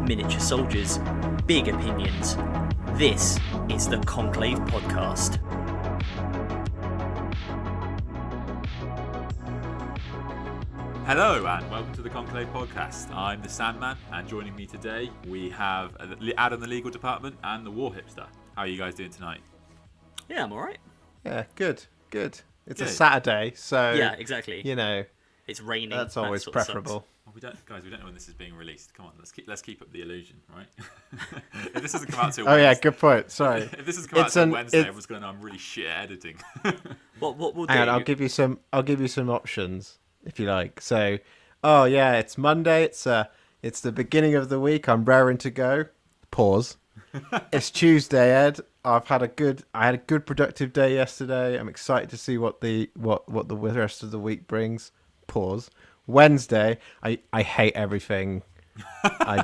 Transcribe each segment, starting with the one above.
miniature soldiers, big opinions. This is the Conclave Podcast. Hello and welcome to the Conclave Podcast. I'm the Sandman, and joining me today we have Adam, the legal department, and the Warhipster. How are you guys doing tonight? Yeah, I'm alright. Yeah, good. It's a Saturday, so yeah, exactly. You know, it's raining. That's always preferable. Well, we don't know when this is being released. Come on, let's keep up the illusion, right? If this doesn't come out till yeah, good point. Sorry. If this doesn't come out till Wednesday, everyone's going to know I'm really shit at editing. What we'll do? And I'll give you some options if you like. So, it's Monday. It's the beginning of the week. I'm raring to go. Pause. It's Tuesday, Ed. I had a good productive day yesterday. I'm excited to see what the rest of the week brings. Pause. Wednesday, I hate everything. I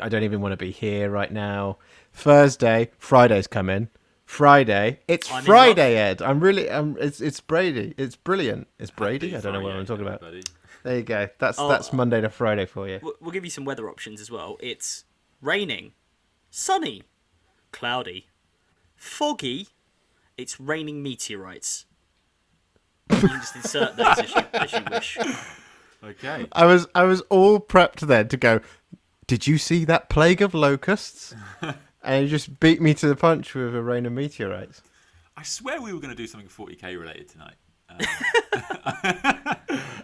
don't even want to be here right now. Thursday, Friday's coming. Friday, it's Friday, Ed. It's Brady. It's brilliant. It's Brady. I don't know what I'm talking about. Buddy. There you go. That's Monday to Friday for you. We'll give you some weather options as well. It's raining, sunny, cloudy, foggy. It's raining meteorites. You can just insert those as you wish. Okay. I was all prepped then to go, did you see that plague of locusts? And you just beat me to the punch with a rain of meteorites. I swear we were going to do something 40k related tonight.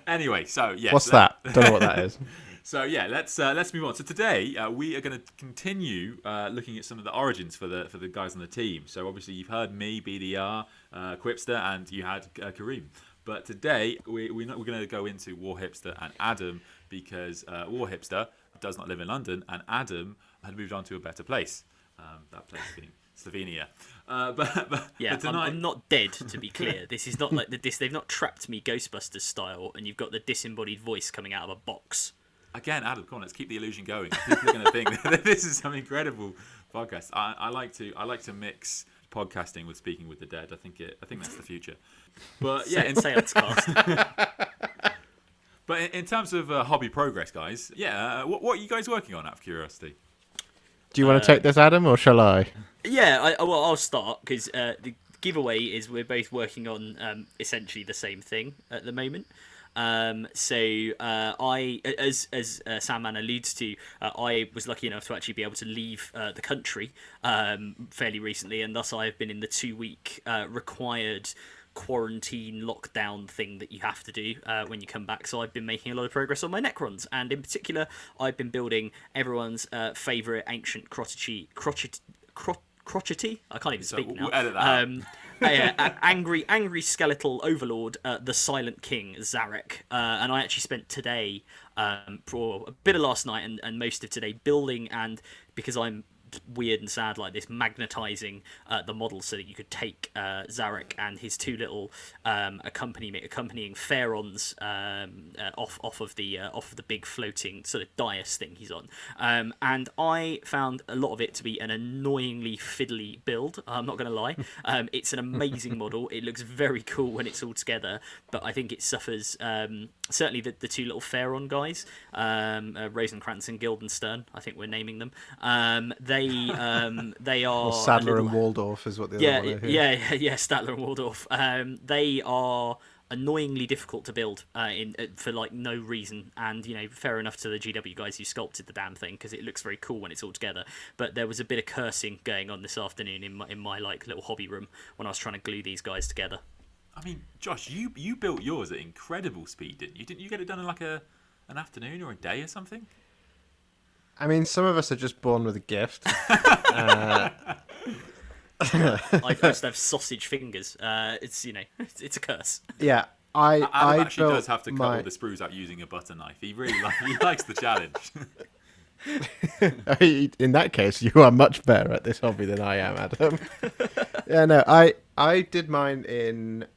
Anyway, so yes. What's that? Don't know what that is. So yeah, let's move on. So today we are going to continue looking at some of the origins for the guys on the team. So obviously you've heard me, BDR, Quipster, and you had Kareem. But today we're going to go into Warhipster and Adam because Warhipster does not live in London and Adam had moved on to a better place. That place being Slovenia. But tonight... I'm not dead, to be clear. This is not like they've not trapped me Ghostbusters style and you've got the disembodied voice coming out of a box. Again, Adam, come on, let's keep the illusion going. People are going to think that this is some incredible podcast. I like to mix podcasting with speaking with the dead. I think that's the future. But yeah, in Seance cast. But in terms of hobby progress, guys, what are you guys working on out of curiosity? Do you want to take this, Adam, or shall I? Yeah, I'll start because the giveaway is we're both working on essentially the same thing at the moment. I, as Sandman alludes to, I was lucky enough to actually be able to leave the country fairly recently, and thus I have been in the 2-week required quarantine lockdown thing that you have to do when you come back. So I've been making a lot of progress on my Necrons, and in particular I've been building everyone's favourite ancient crotchety. I can't even speak now. We'll edit that angry skeletal overlord, the Silent King Zarek, and I actually spent today, for a bit of last night and most of today, building, and because I'm weird and sad like this, magnetizing the model so that you could take Zarek and his two little accompanying Pharaons off of the big floating sort of dais thing he's on, and I found a lot of it to be an annoyingly fiddly build. I'm not going to lie. It's an amazing model. It looks very cool when it's all together, but I think it suffers certainly the two little Pharaon guys, Rosencrantz and Guildenstern, I think we're naming them. They are or Sadler and Waldorf is what the other one is. Yeah, Statler and Waldorf. They are annoyingly difficult to build for like no reason, and fair enough to the GW guys who sculpted the damn thing because it looks very cool when it's all together. But there was a bit of cursing going on this afternoon in my like little hobby room when I was trying to glue these guys together. I mean, Josh, you built yours at incredible speed, didn't you? Didn't you get it done in like an afternoon or a day or something? I mean, some of us are just born with a gift. I just have sausage fingers. It's a curse. Yeah, Adam actually does have to cut all the sprues out using a butter knife. He really he likes the challenge. In that case, you are much better at this hobby than I am, Adam. Yeah, no, I did mine in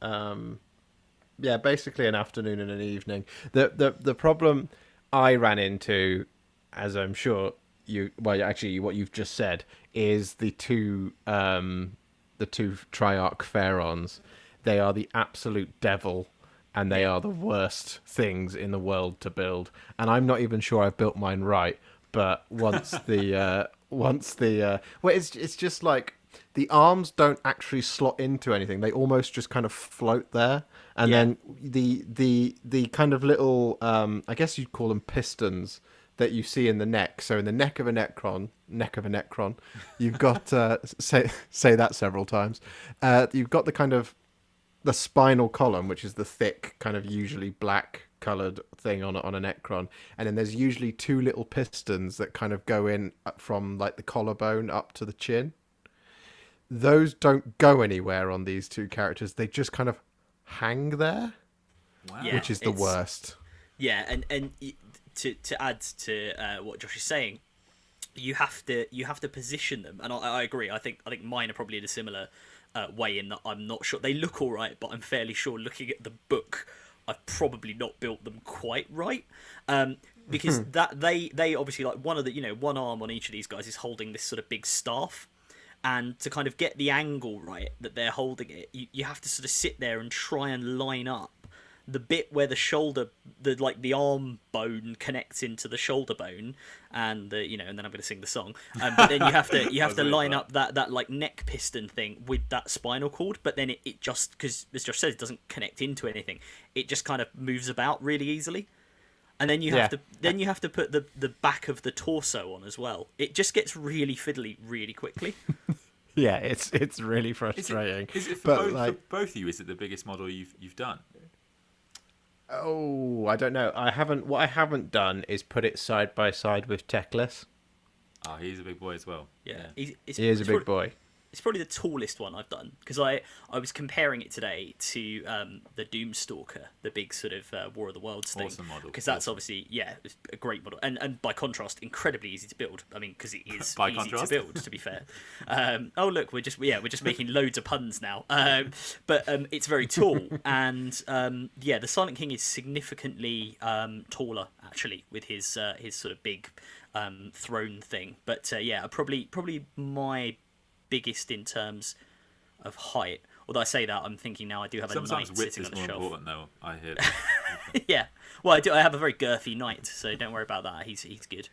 basically an afternoon and an evening. The problem I ran into, as I'm sure what you've just said, is the two Triarch Pharaons. They are the absolute devil, and they are the worst things in the world to build. And I'm not even sure I've built mine right, but well, it's just like the arms don't actually slot into anything. They almost just kind of float there, and then the kind of little I guess you'd call them pistons that you see in the neck. So in the neck of a necron, you've got say that several times. You've got the kind of the spinal column, which is the thick kind of usually black coloured thing on a necron, and then there's usually two little pistons that kind of go in from like the collarbone up to the chin. Those don't go anywhere on these two characters. They just kind of hang there, Wow. Yeah, which is the worst. Yeah, and to add to what Josh is saying, you have to position them, and I agree. I think mine are probably in a similar way in that I'm not sure they look all right, but I'm fairly sure looking at the book, I've probably not built them quite right. Because that they obviously, like, one of the one arm on each of these guys is holding this sort of big staff, and to kind of get the angle right that they're holding it, you have to sort of sit there and try and line up the bit where the shoulder, the arm bone connects into the shoulder bone, and and then I'm going to sing the song. But then you have to line up that like neck piston thing with that spinal cord. But then it just, because as Josh says, it doesn't connect into anything. It just kind of moves about really easily. And then you have to put the back of the torso on as well. It just gets really fiddly really quickly. Yeah, it's really frustrating. Is it for both of you? Is it the biggest model you've done? Oh, I don't know. What I haven't done is put it side by side with Teclis. Oh, he's a big boy as well. Yeah, He is a big boy. It's probably the tallest one I've done, because I was comparing it today to the Doomstalker, the big sort of War of the Worlds thing. Awesome model. Because that's obviously, it's a great model. And by contrast, incredibly easy to build. I mean, because it is By easy contrast? to build, to be fair. Oh, look, we're just making loads of puns now. But it's very tall. And, the Silent King is significantly taller, actually, with his sort of big throne thing. But, probably my biggest in terms of height. Although I say that, I'm thinking now I do have a knight sitting on the shelf. Sometimes width is more important, though, I hear. Yeah. Well, I do. I have a very girthy knight, so don't worry about that. He's good.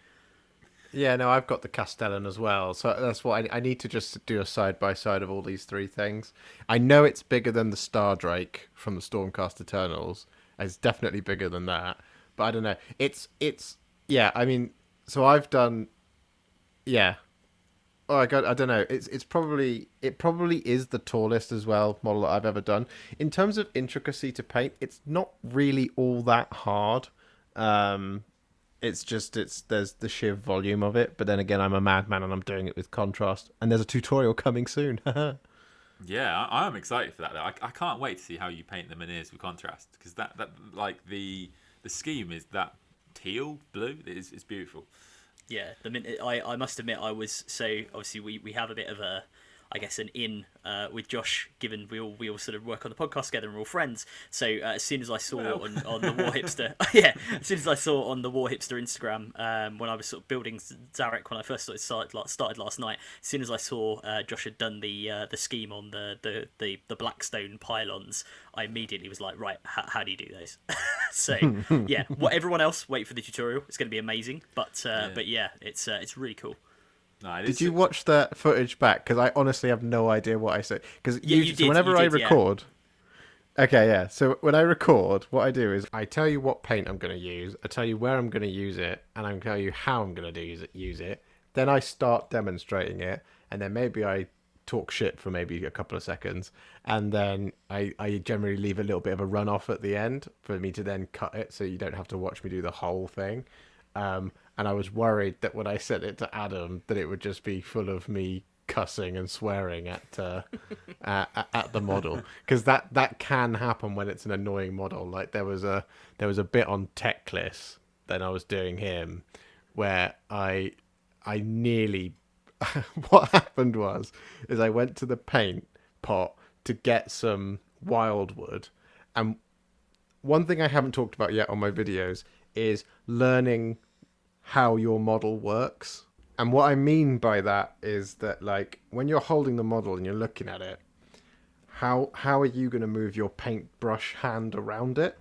Yeah, no, I've got the Castellan as well. So that's what I need to just do a side by side of all these three things. I know it's bigger than the Stardrake from the Stormcast Eternals. It's definitely bigger than that. But I don't know. It's I mean, so I've done, Oh, I don't know. It probably is the tallest as well model that I've ever done. In terms of intricacy to paint, it's not really all that hard. It's just there's the sheer volume of it. But then again, I'm a madman and I'm doing it with contrast. And there's a tutorial coming soon. Yeah, I'm excited for that. I can't wait to see how you paint the Minears with contrast, because that like the scheme is that teal blue. It's beautiful. Yeah, I must admit, I was, so obviously we have a bit of a, I guess, an in with Josh, given we all sort of work on the podcast together and we're all friends. So as soon as I saw on the Warhipster, as soon as I saw on the Warhipster Instagram, when I was sort of building Zarek when I first started last night, as soon as I saw Josh had done the scheme on the Blackstone pylons, I immediately was like, right, how do you do those? So what everyone else, wait for the tutorial. It's going to be amazing, but it's really cool. No, did you watch that footage back? Because I honestly have no idea what I said. Because whenever I record, so when I record, what I do is I tell you what paint I'm going to use, I tell you where I'm going to use it, and I tell you how I'm going to use it. Then I start demonstrating it, and then maybe I talk shit for maybe a couple of seconds, and then I generally leave a little bit of a run off at the end for me to then cut it, so you don't have to watch me do the whole thing. And I was worried that when I sent it to Adam, that it would just be full of me cussing and swearing at the model, because that can happen when it's an annoying model. Like there was a bit on Teclis that I was doing him where I nearly what happened is I went to the paint pot to get some wildwood, and one thing I haven't talked about yet on my videos is learning how your model works. And what I mean by that is that, like, when you're holding the model and you're looking at it, how are you going to move your paintbrush hand around it?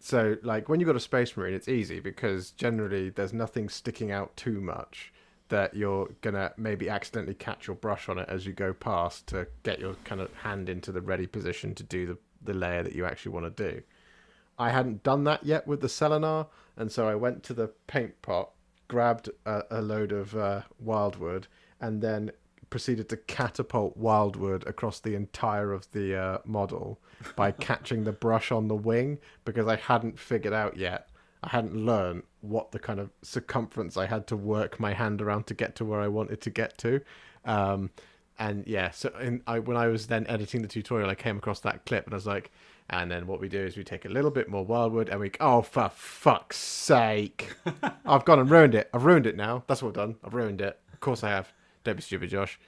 So, like, when you've got a Space Marine, it's easy because generally there's nothing sticking out too much that you're going to maybe accidentally catch your brush on it as you go past to get your kind of hand into the ready position to do the layer that you actually want to do. I hadn't done that yet with the Selenar, and so I went to the paint pot, grabbed a load of wildwood, and then proceeded to catapult wildwood across the entire of the model by catching the brush on the wing, because I hadn't figured out yet. I hadn't learned what the kind of circumference I had to work my hand around to get to where I wanted to get to. And yeah, so when I was then editing the tutorial, I came across that clip and I was like, and then what we do is we take a little bit more wildwood and oh, for fuck's sake. I've gone and ruined it. I've ruined it now. That's what I've done. I've ruined it. Of course I have. Don't be stupid, Josh.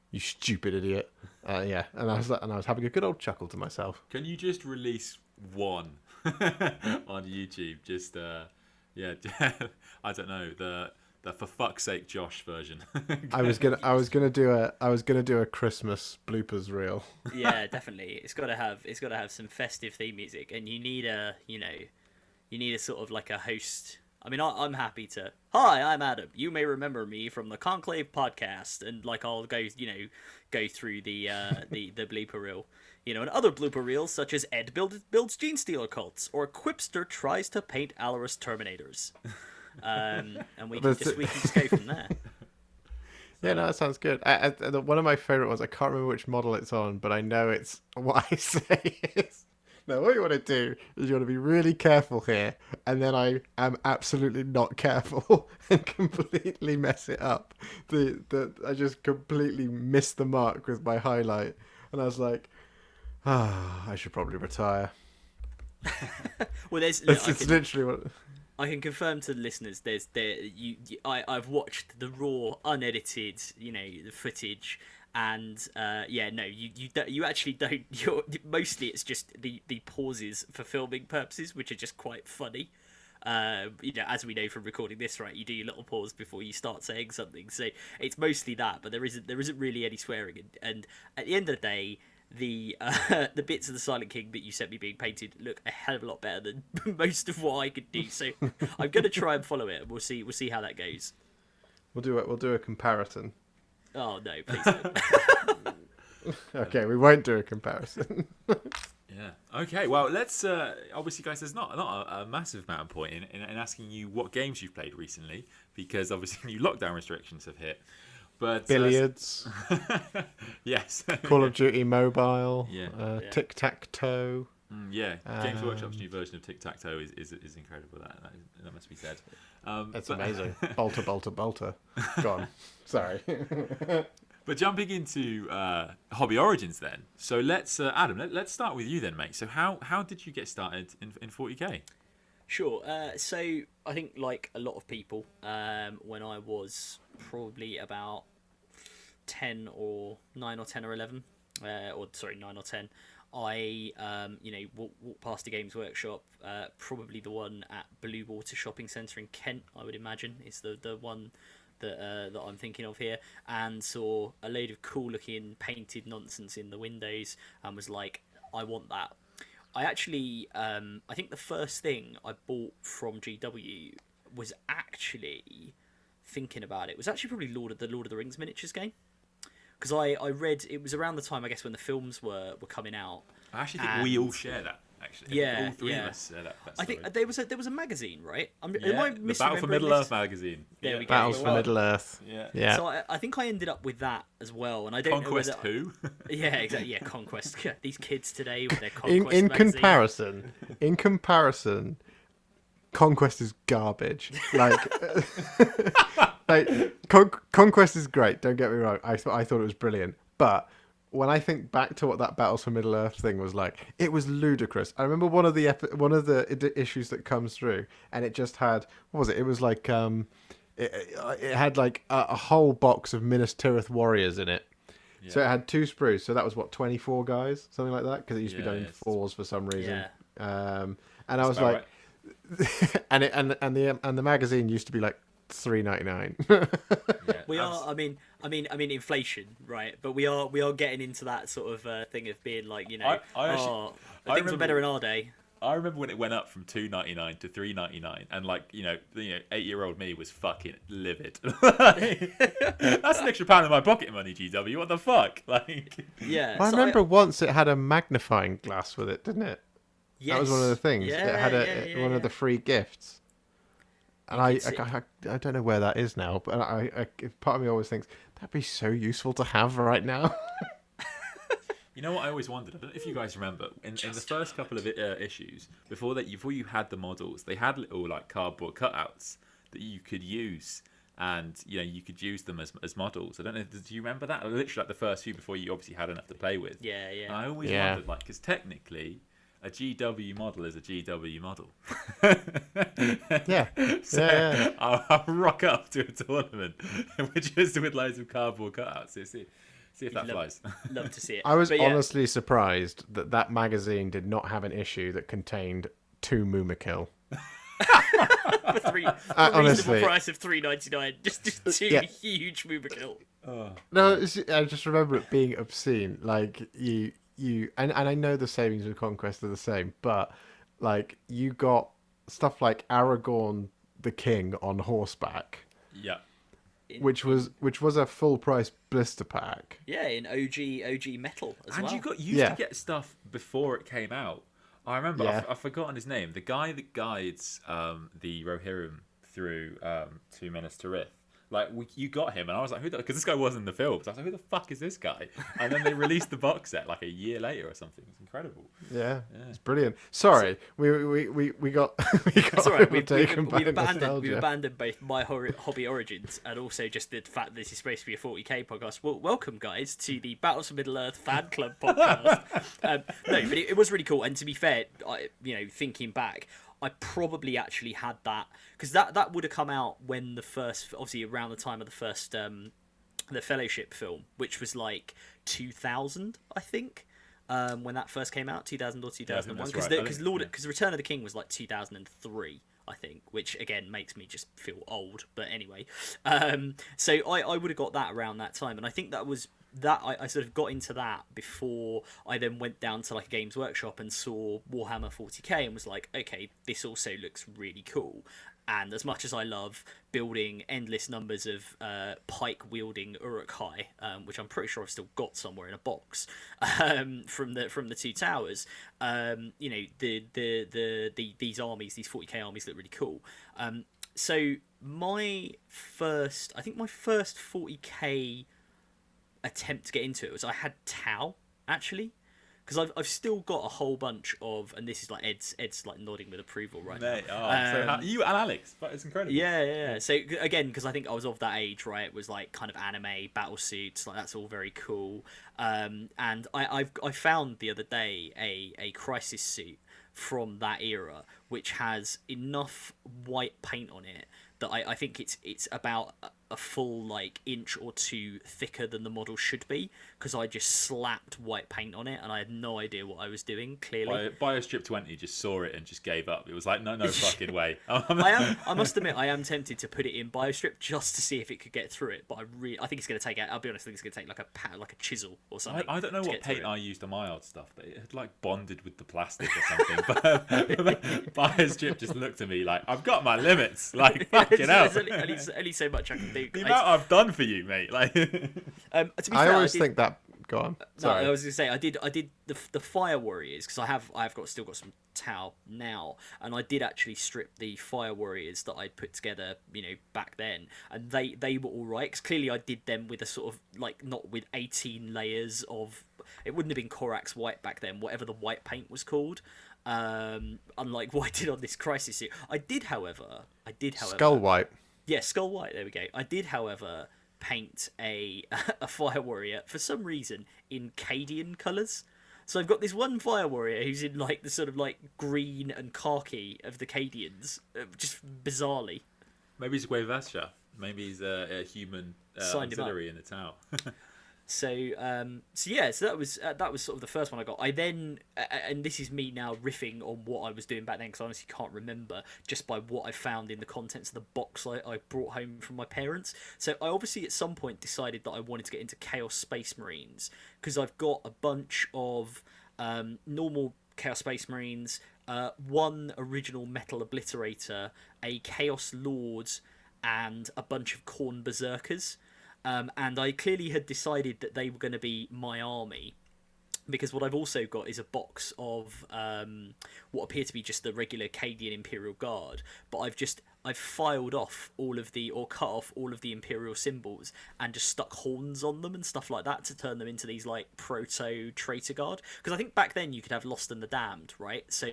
You stupid idiot. Yeah, and I was having a good old chuckle to myself. Can you just release one on YouTube? Just yeah, I don't know, the for fuck's sake Josh version. I was gonna do a Christmas bloopers reel. Yeah, definitely. It's got to have some festive theme music, and you need a sort of like a host. I mean, I'm happy to. Hi, I'm Adam. You may remember me from the Conclave podcast, and like I'll go through the blooper reel, and other blooper reels such as Ed builds Gene Stealer cults, or Quipster tries to paint Alarus Terminators, and we can just go from there. Yeah, no, that sounds good. One of my favorite ones. I can't remember which model it's on, but I know it's what I say is. Now, what you want to do is you want to be really careful here, and then I am absolutely not careful and completely mess it up. I just completely missed the mark with my highlight, and I was like, I should probably retire. Well, it's literally what. I can confirm to the listeners. I've watched the raw, unedited, the footage. And you actually don't. Mostly it's just the pauses for filming purposes, which are just quite funny. As we know from recording this, right? You do your little pause before you start saying something, so it's mostly that. But there isn't really any swearing. And at the end of the day, the bits of the Silent King that you sent me being painted look a hell of a lot better than most of what I could do. So I'm gonna try and follow it, and we'll see how that goes. We'll do a comparison. Oh no, please don't. Okay, we won't do a comparison. Yeah. Okay. Well, let's. Obviously, guys, there's not a massive amount of point in asking you what games you've played recently, because obviously new lockdown restrictions have hit. But billiards. Yes. Call of Duty Mobile. Yeah. Tic Tac Toe. Yeah. Games Workshop's new version of Tic Tac Toe is incredible. That must be said. It's amazing. Bolter. Go on. Sorry. But jumping into Hobby Origins then. So let's Adam, let's start with you then, mate. So how did you get started in 40k? Sure. So I think like a lot of people, when I was probably about 9 or 10 or 11, 9 or 10, I walked past a Games Workshop, probably the one at Blue Water Shopping Centre in Kent, I would imagine is the one that I'm thinking of here, and saw a load of cool looking painted nonsense in the windows and was like, I want that. I actually I think the first thing I bought from GW was actually, thinking about it, was actually probably Lord of the Rings miniatures game. Because I read, it was around the time, I guess, when the films were coming out. I actually think we all share that, actually. Yeah, all three of us share that I story. think there was a magazine, right? Am I the Battle for Middle Earth magazine. There we go. Battles for Middle Earth. Yeah. So I think I ended up with that as well, and I don't Conquest know whether... who? Yeah, exactly. Yeah, Conquest. Yeah, these kids today with their Conquest In magazine. comparison, Conquest is garbage. Conquest is great. Don't get me wrong. I thought it was brilliant, but when I think back to what that Battles for Middle Earth thing was like, it was ludicrous. I remember one of the issues that comes through, and it just had, what was it? It was like it had like a whole box of Minas Tirith warriors in it. Yeah. So it had 2 sprues. So that was what, 24 guys, something like that, because it used to be done in 4s for some reason. Yeah. And I was like, right. and the magazine used to be like $3.99. Yeah, we are. I mean, inflation, right? But we are getting into that sort of thing of being like, I things were better in our day. I remember when it went up from $2.99 to $3.99, and 8-year-old me was fucking livid. That's an extra pound in my pocket money, GW. What the fuck? Yeah. I so remember once it had a magnifying glass with it, didn't it? yes. That was one of the things. Yeah, it had one of the free gifts. And I don't know where that is now, but part of me always thinks that'd be so useful to have right now. You know what I always wondered? I don't know if you guys remember in the first couple of issues before you had the models, they had little cardboard cutouts that you could use, and you could use them as models. I don't know. Do you remember that? Literally the first few before you obviously had enough to play with. Yeah, yeah. And I always wondered because technically a GW model is a GW model. Yeah. So yeah. I'll rock up to a tournament which is with loads of cardboard cutouts. See if that flies. Love to see it. I was But yeah, honestly surprised that magazine did not have an issue that contained 2 Moomakill. for a reasonable honestly. price of $3.99, just 2 huge Moomakill. No, I just remember it being obscene. And I know the savings with Conquest are the same, but you got stuff like Aragorn the King on horseback. Yeah. Which was a full price blister pack. Yeah, in OG metal as well. And you used to get stuff before it came out. I remember, Yeah. I've forgotten his name. The guy that guides the Rohirrim through to Minas Tirith. You got him, and I was like, who? Because this guy wasn't in the films. I was like, who the fuck is this guy? And then they released the box set a year later or something. It's incredible. Yeah, it's brilliant. Sorry, we got It's all right. overtaken by We've nostalgia. abandoned both my hobby origins and also just the fact that this is supposed to be a 40k podcast. Well, welcome guys to the Battles for Middle Earth fan club podcast. No, but it was really cool. And to be fair, thinking back, I probably actually had that because that would have come out when the first, obviously around the time of the first the Fellowship film, which was 2000, I think. When that first came out, 2000 or 2001, because Return of the King was 2003, I think, which again makes me just feel old. But anyway, so I would have got that around that time, and I think that was that I sort of got into that before I then went down to a Games Workshop and saw Warhammer 40k and was like, okay, this also looks really cool. And as much as I love building endless numbers of pike-wielding Uruk-hai, which I'm pretty sure I've still got somewhere in a box from the Two Towers, these armies, these 40k armies, look really cool. So my first 40k attempt to get into it was I had Tau actually. Because I've still got a whole bunch of, and this is Ed's nodding with approval right now. So you and Alex, but it's incredible. Yeah. So again, because I think I was of that age, right? It was kind of anime battle suits, that's all very cool. And I found the other day a Crisis suit from that era, which has enough white paint on it that I think it's about a full inch or two thicker than the model should be, because I just slapped white paint on it and I had no idea what I was doing. Clearly, Biostrip 20 just saw it and just gave up. It was no fucking way. I must admit, I am tempted to put it in Biostrip just to see if it could get through it, but I think it's going to take. I'll be honest, I think it's going to take like a chisel or something. I don't know what paint I used on my old stuff, but it had bonded with the plastic or something. but Biostrip just looked at me I've got my limits. Fucking hell. There's only so much I can do. The amount I've done for you, mate. To be fair, I always think that. Go on. Sorry. No, I was going to say I did the Fire Warriors because I've still got some Tau now, and I did actually strip the Fire Warriors that I'd put together, back then, and they were all right because clearly I did them with a sort of not with 18 layers of. It wouldn't have been Korax white back then, whatever the white paint was called. Unlike what I did on this Crisis suit, I did, however, Skull White. Yeah, Skull White. There we go. I did, however, paint a Fire Warrior for some reason in Cadian colours. So I've got this one Fire Warrior who's in the sort of green and khaki of the Cadians, just bizarrely. Maybe he's Gwevasha. Maybe he's a human auxiliary in the Tau. So that was sort of the first one I got. I then, and this is me now riffing on what I was doing back then because I honestly can't remember, just by what I found in the contents of the box I brought home from my parents. So I obviously at some point decided that I wanted to get into Chaos Space Marines because I've got a bunch of normal Chaos Space Marines. one original Metal Obliterator, a Chaos Lord, and a bunch of Khorne Berserkers. And I clearly had decided that they were going to be my army, because what I've also got is a box of what appear to be just the regular Cadian Imperial Guard, but I've filed off all of the, or cut off all of the Imperial symbols and just stuck horns on them and stuff like that to turn them into these like proto traitor guard. Because I think back then you could have Lost and the Damned, right? So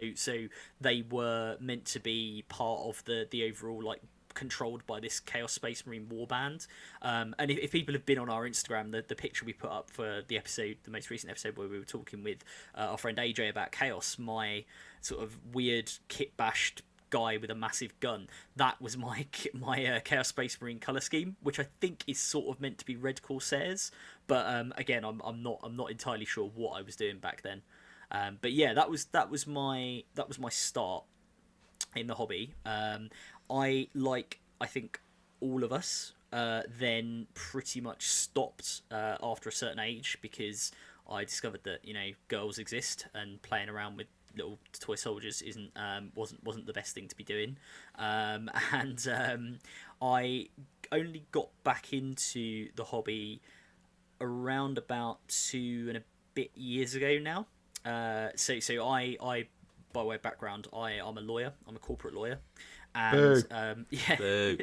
they were meant to be part of the overall like controlled by this Chaos Space Marine warband. And if people have been on our Instagram, the picture we put up for the episode, the most recent episode where we were talking with our friend AJ about Chaos, my sort of weird kit bashed guy with a massive gun, that was my Chaos Space Marine color scheme, which I think is sort of meant to be Red Corsairs, but again I'm not entirely sure what I was doing back then. But yeah, that was my start in the hobby. I think all of us then pretty much stopped after a certain age, because I discovered that, you know, girls exist and playing around with little toy soldiers wasn't the best thing to be doing. I only got back into the hobby around about 2 and a bit years ago now. So I by way of background, I'm a lawyer. I'm a corporate lawyer, and yeah. Boo.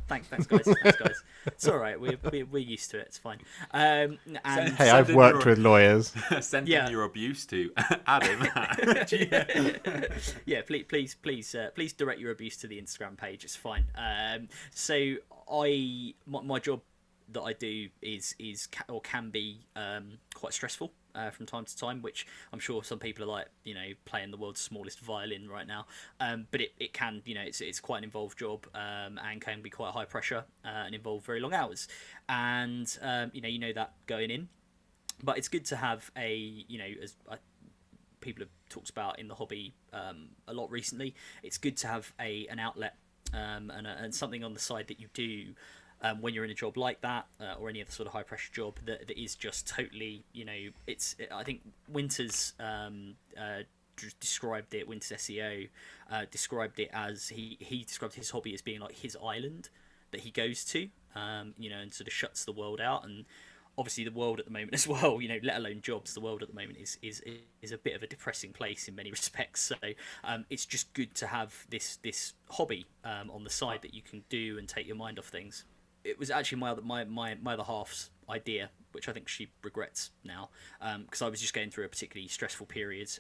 Thanks guys. Thanks guys. It's all right. We're used to it. It's fine. And Hey, I've worked with lawyers. Send in your abuse to Adam. Yeah, please direct your abuse to the Instagram page. It's fine. So my job that I do is can be quite stressful from time to time, which I'm sure some people are like, you know, playing the world's smallest violin right now. But it can, you know, it's quite an involved job, and can be quite high pressure and involve very long hours. And you know that going in, but it's good to have a, you know, as people have talked about in the hobby a lot recently, it's good to have an outlet and something on the side that you do. When you're in a job like that, or any other sort of high pressure job that is just totally, you know, I think Winters described it. Winters SEO described it as he described his hobby as being like his island that he goes to, you know, and sort of shuts the world out. And obviously the world at the moment as well, you know, let alone jobs, the world at the moment is a bit of a depressing place in many respects. So it's just good to have this hobby on the side that you can do and take your mind off things. It was actually my other half's idea, which I think she regrets now, because I was just going through a particularly stressful period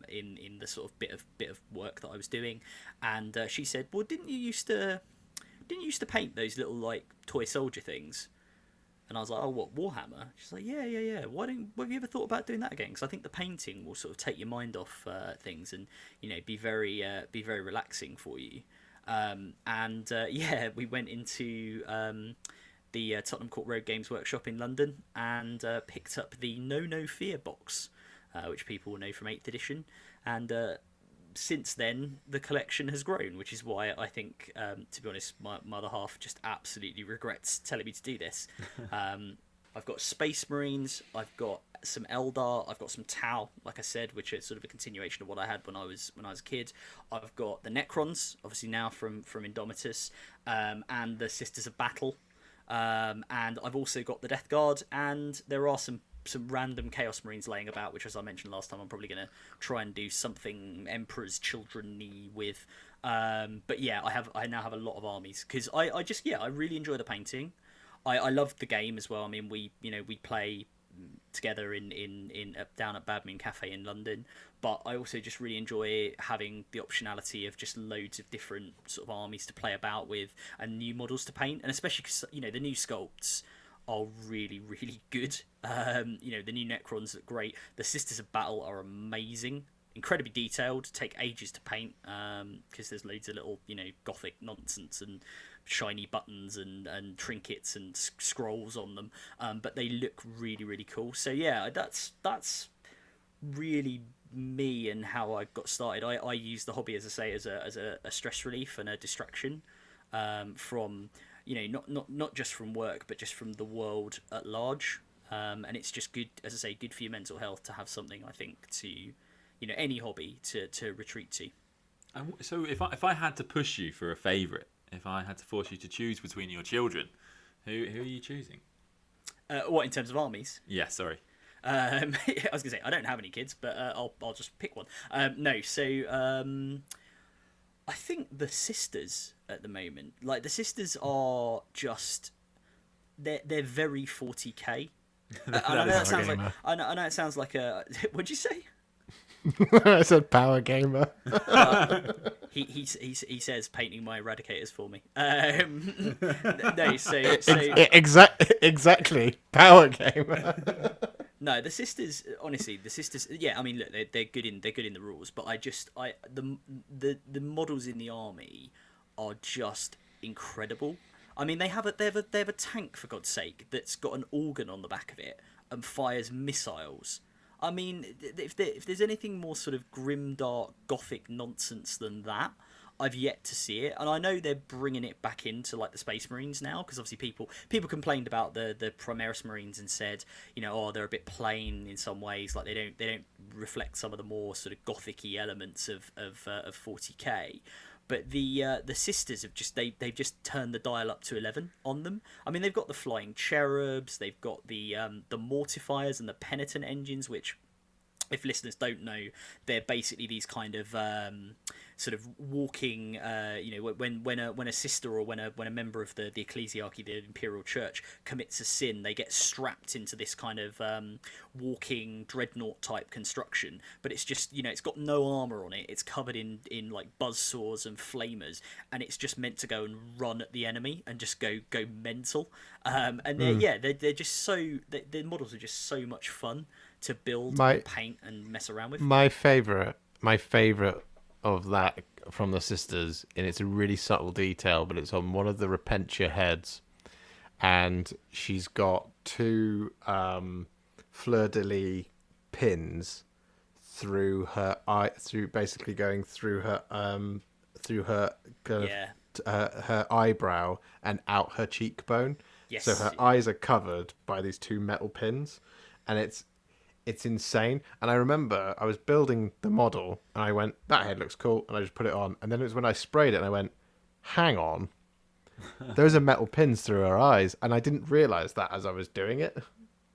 in the sort of bit of work that I was doing, and she said, "Well, didn't you used to paint those little like toy soldier things?" And I was like, "Oh, what, Warhammer?" She's like, "Yeah. Why have you ever thought about doing that again? Because I think the painting will sort of take your mind off things and, you know, be very relaxing for you." Yeah, we went into the Tottenham Court Road Games Workshop in London and picked up the No Fear box, which people will know from 8th edition. And since then, the collection has grown, which is why I think, to be honest, my other half just absolutely regrets telling me to do this. I've got Space Marines, I've got some Eldar, I've got some Tau, like I said, which is sort of a continuation of what I had when I was a kid. I've got the Necrons, obviously now from Indomitus, and the Sisters of Battle, and I've also got the Death Guard, and there are some random Chaos Marines laying about, which, as I mentioned last time, I'm probably going to try and do something Emperor's Children-y with. But yeah, I now have a lot of armies, because I really enjoy the painting. I love the game as well. I mean, we play together in down at Badminton Cafe in London, but I also just really enjoy having the optionality of just loads of different sort of armies to play about with and new models to paint, and especially because, you know, the new sculpts are really, really good. You know, the new Necrons look great. The Sisters of Battle are amazing, incredibly detailed, take ages to paint, because there's loads of little, you know, gothic nonsense and shiny buttons and trinkets and scrolls on them, but they look really, really cool. So yeah, that's really me and how I got started. I use the hobby, as I say, as a stress relief and a distraction from, you know, not just from work, but just from the world at large. And it's just good, as I say, good for your mental health to have something, I think, to any hobby to retreat to. And so if I had to push you for a favourite, if I had to force you to choose between your children, who are you choosing? What, in terms of armies? Yeah, sorry. I was gonna say I don't have any kids, but I'll just pick one. I think the sisters at the moment, like the sisters are just they're very 40k. I know it sounds like a. What'd you say? I said power gamer. He says painting my eradicators for me. No, Exactly power gamer. No, the sisters. Honestly, the sisters. Yeah, I mean, look, they're good in the rules, but the models in the army are just incredible. I mean, they have a tank, for God's sake, that's got an organ on the back of it and fires missiles. I mean, if there's anything more sort of grim, dark, gothic nonsense than that, I've yet to see it. And I know they're bringing it back into like the Space Marines now, because obviously people complained about the Primaris Marines and said, they're a bit plain in some ways, like they don't reflect some of the more sort of gothic-y elements of 40k. But the sisters have they've just turned the dial up to 11 on them. I mean, they've got the flying cherubs, they've got the mortifiers and the penitent engines, which, if listeners don't know, they're basically these kind of sort of walking. When a sister or when a member of the ecclesiarchy, the imperial church, commits a sin, they get strapped into this kind of walking dreadnought type construction. But it's just it's got no armor on it. It's covered in like buzzsaws and flamers, and it's just meant to go and run at the enemy and just go mental. And they're just so the models are just so much fun to build and paint and mess around with. My favourite of that from the sisters, and it's a really subtle detail, but it's on one of the Repentia heads, and she's got two fleur-de-lis pins through her eye, basically going through her her eyebrow and out her cheekbone. Yes. So her eyes are covered by these two metal pins, and it's insane. And I remember I was building the model and I went, that head looks cool, and I just put it on. And then it was when I sprayed it and I went, hang on, those are metal pins through her eyes, and I didn't realise that as I was doing it.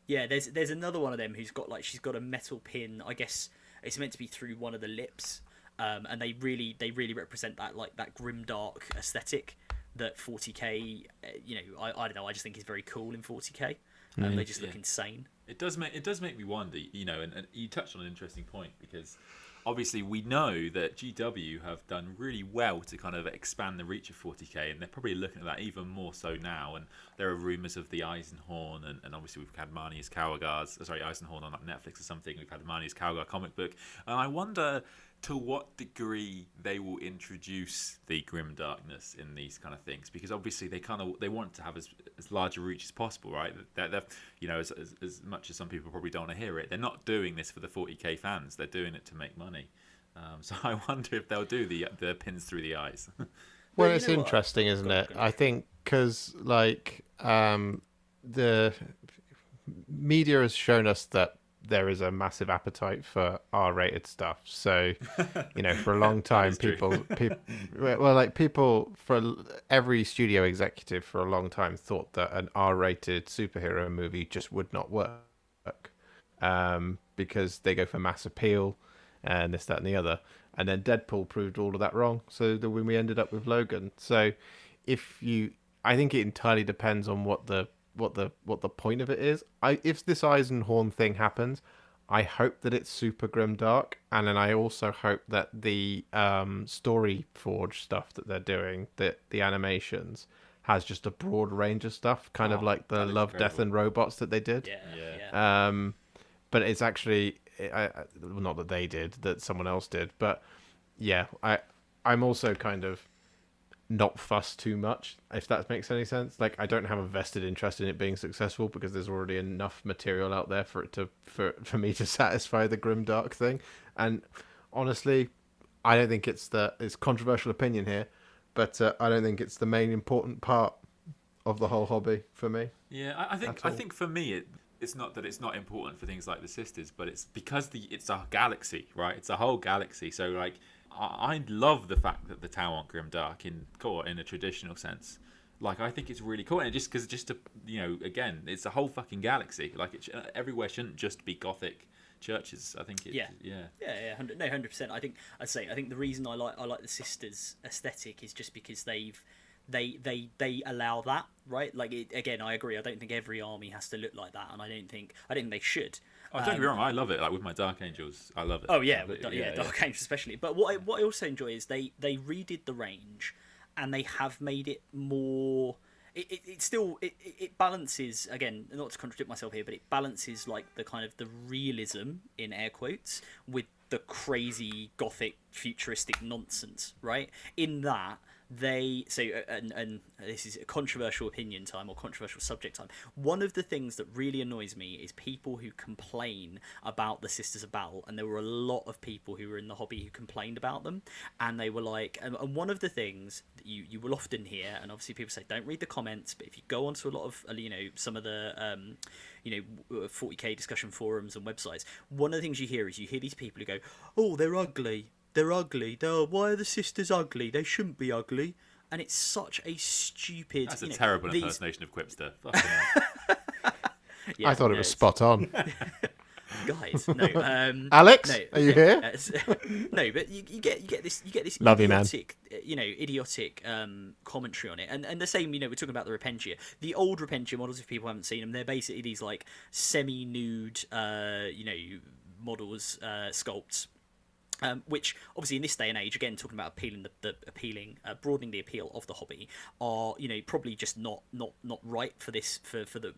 Yeah, there's another one of them who's got she's got a metal pin. I guess it's meant to be through one of the lips, and they really represent that grim dark aesthetic that 40k. I don't know. I just think is very cool in 40k. They just look insane. It does make me wonder, and you touched on an interesting point, because obviously we know that GW have done really well to kind of expand the reach of 40k, and they're probably looking at that even more so now. And there are rumours of the Eisenhorn, and obviously we've had Marnius Eisenhorn on Netflix or something. We've had the Marnius Cowgar comic book, and I wonder to what degree they will introduce the grim darkness in these kind of things, because obviously they want to have as large a reach as possible, right? They're as much as some people probably don't want to hear it, they're not doing this for the 40k fans. They're doing it to make money. So I wonder if they'll do the pins through the eyes. Well, it's interesting, isn't it? I think because the media has shown us that there is a massive appetite for R-rated stuff. So, for a long time, every studio executive for a long time thought that an R-rated superhero movie just would not work, because they go for mass appeal and this, that, and the other. And then Deadpool proved all of that wrong. So when we ended up with Logan. So I think it entirely depends on what the point of it is. If this Eisenhorn thing happens, I hope that it's super grim dark, and then I also hope that the Story Forge stuff that they're doing, the animations, has just a broad range of stuff, kind of like the Love, incredible. Death and Robots that they did. Yeah. But it's actually not that they did, that someone else did. But yeah, I'm also kind of not fussed too much, if that makes any sense. Like, I don't have a vested interest in it being successful, because there's already enough material out there for me to satisfy the grimdark thing. And honestly, I don't think it's controversial opinion here, but I don't think it's the main important part of the whole hobby for me. Yeah, I think for me it's not that it's not important for things like the Sisters, but it's because it's a galaxy, right? It's a whole galaxy. So like, I love the fact that the Tau aren't grimdark in a traditional sense. Like, I think it's really cool, and just to again, it's a whole fucking galaxy. Like, everywhere shouldn't just be Gothic churches. I think yeah 100%. I think the reason I like the Sisters aesthetic is just because they allow that, right? Like, again, I agree. I don't think every army has to look like that, and I don't think they should. Oh, don't get me wrong, I love it. Like, with my Dark Angels, I love it. Oh yeah, Dark Angels especially. But what I also enjoy is they redid the range, and they have made it more. It still balances, again, not to contradict myself here, but it balances like the kind of the realism in air quotes with the crazy Gothic futuristic nonsense, right? In that. And this is a controversial opinion time or controversial subject time. One of the things that really annoys me is people who complain about the Sisters of Battle, and there were a lot of people who were in the hobby who complained about them, and they were like, and one of the things that you will often hear, and obviously people say don't read the comments, but if you go onto a lot of some of the 40k discussion forums and websites, one of the things you hear these people who go, oh, they're ugly. They're ugly. Why are the Sisters ugly? They shouldn't be ugly. And it's such a stupid... That's a terrible impersonation of Quipster. Fucking hell. I thought it was spot on. Guys, no. Alex, no, are you here? No, but you get this Love idiotic, idiotic commentary on it, and the same. We're talking about the Repentia. The old Repentia models, if people haven't seen them, they're basically these like semi-nude, models, sculpts. Which obviously in this day and age, again talking about broadening the appeal of the hobby, are probably just not right for this for the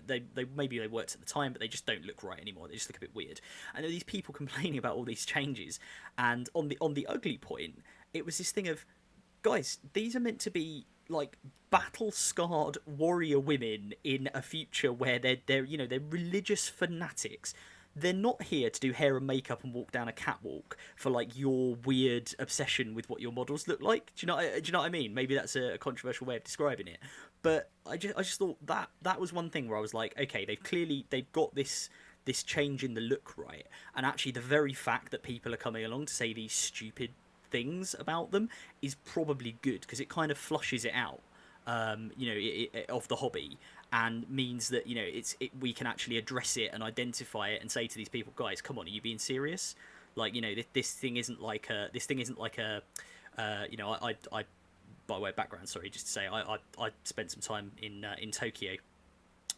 they maybe they worked at the time, but they just don't look right anymore. They just look a bit weird. And there are these people complaining about all these changes, and on the ugly point, it was this thing of, guys, these are meant to be like battle scarred warrior women in a future where they're religious fanatics. They're not here to do hair and makeup and walk down a catwalk for like your weird obsession with what your models look like. Do you know what I mean? Maybe that's a controversial way of describing it, but I just thought that was one thing where I was like, okay, they've got this change in the look right, and actually the very fact that people are coming along to say these stupid things about them is probably good, because it kind of flushes it out, of the hobby, and means that we can actually address it and identify it and say to these people, guys, come on, are you being serious? Like, this thing isn't like a I by way of background, sorry, just to say I spent some time in Tokyo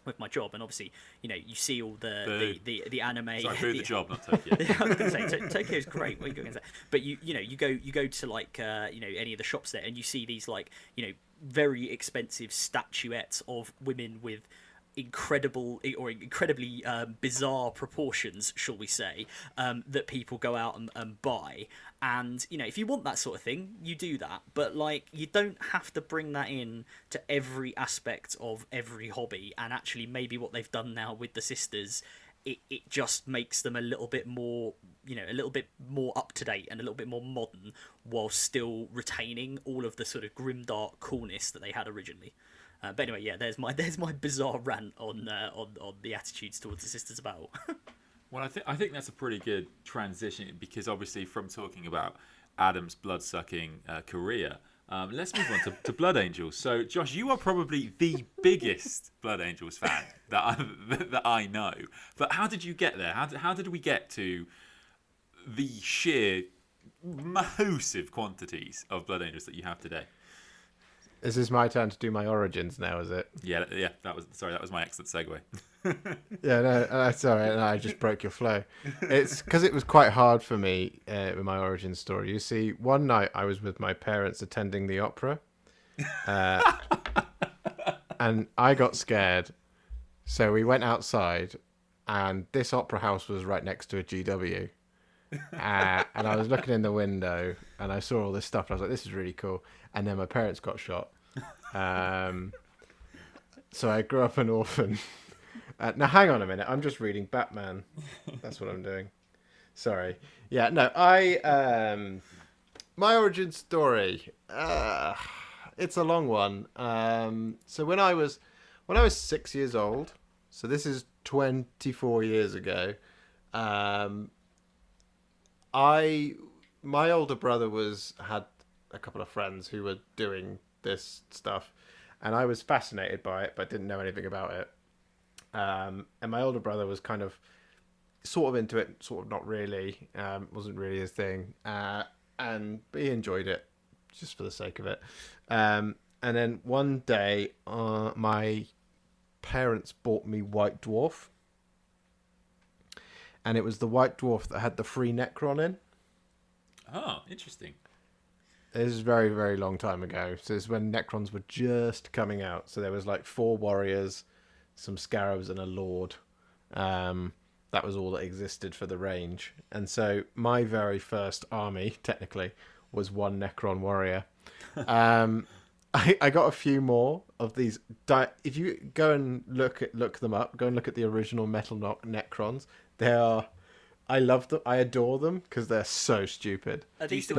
with my job, and obviously you see all the anime. Sorry, the job, not Tokyo. I was going to say Tokyo's great. What are you going to say? But you go to like any of the shops there, and you see these like very expensive statuettes of women with incredibly bizarre proportions, shall we say, that people go out and buy. And if you want that sort of thing, you do that, but like, you don't have to bring that in to every aspect of every hobby. And actually, maybe what they've done now with the Sisters, it just makes them a little bit more up to date and a little bit more modern, while still retaining all of the sort of grimdark coolness that they had originally. But anyway, yeah, there's my bizarre rant on the attitudes towards the Sisters of Battle. Well, I think that's a pretty good transition, because obviously from talking about Adam's blood-sucking career, let's move on to Blood Angels. So, Josh, you are probably the biggest Blood Angels fan that I know. But how did you get there? How did we get to the sheer massive quantities of Blood Angels that you have today? Is this my turn to do my origins now, is it? Yeah. That was my excellent segue. Yeah, no, sorry, I just broke your flow. It's because it was quite hard for me with my origin story. You see, one night I was with my parents attending the opera, and I got scared, so we went outside, and this opera house was right next to a GW. And I was looking in the window, and I saw all this stuff, and I was like, this is really cool. And then my parents got shot. So I grew up an orphan. Now, hang on a minute. I'm just reading Batman. That's what I'm doing. Sorry. Yeah, no, my origin story, it's a long one. So when I was 6 years old, so this is 24 years ago. Um, I my older brother had a couple of friends who were doing this stuff, and I was fascinated by it, but didn't know anything about it. And my older brother was kind of sort of into it, sort of not really. Wasn't really his thing, but he enjoyed it just for the sake of it. And then one day, my parents bought me White Dwarf, and it was the White Dwarf that had the free Necron in. Oh, interesting. This is very, very long time ago. So it's when Necrons were just coming out. So there was like 4 warriors, some scarabs, and a lord. That was all that existed for the range. And so my very first army, technically, was 1 Necron warrior. I got a few more of these. If you go and look them up, go and look at the original Metal Necrons. They are. I love them. I adore them because they're so stupid. Are these the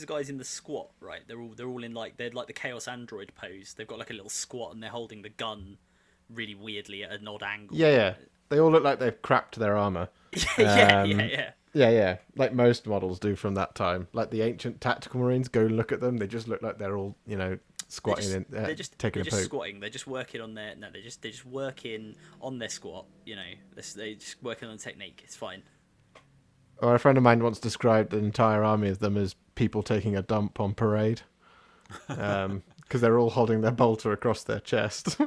guys in the squat? Right, they're all in they're like the Chaos Android pose. They've got like a little squat and they're holding the gun really weirdly at an odd angle. Yeah. They all look like they've crapped their armor. Yeah. Like most models do from that time. Like the ancient tactical marines, go look at them. They just look like they're all, squatting they're just taking a poop. squatting. They're just working on their they're just working on their squat. They're just working on the technique. It's fine. Or a friend of mine once described an entire army of them as people taking a dump on parade, because they're all holding their bolter across their chest,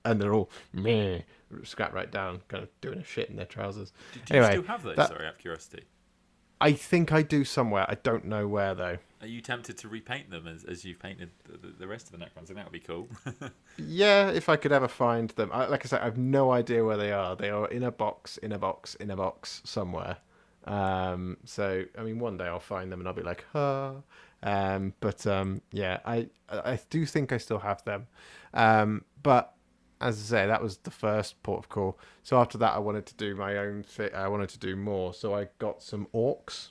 and they're all meh, strapped right down, kind of doing a shit in their trousers. Do you still have those? Sorry, out of curiosity. I think I do somewhere. I don't know where though. Are you tempted to repaint them as you've painted the rest of the Necrons? I think that would be cool. Yeah, if I could ever find them. Like I said, I have no idea where they are. They are in a box somewhere. So I mean, one day I'll find them and I'll be like, yeah, I do think I still have them. But as I say, that was the first port of call. So after that, I wanted to do my own thing. I wanted to do more. So I got some orcs.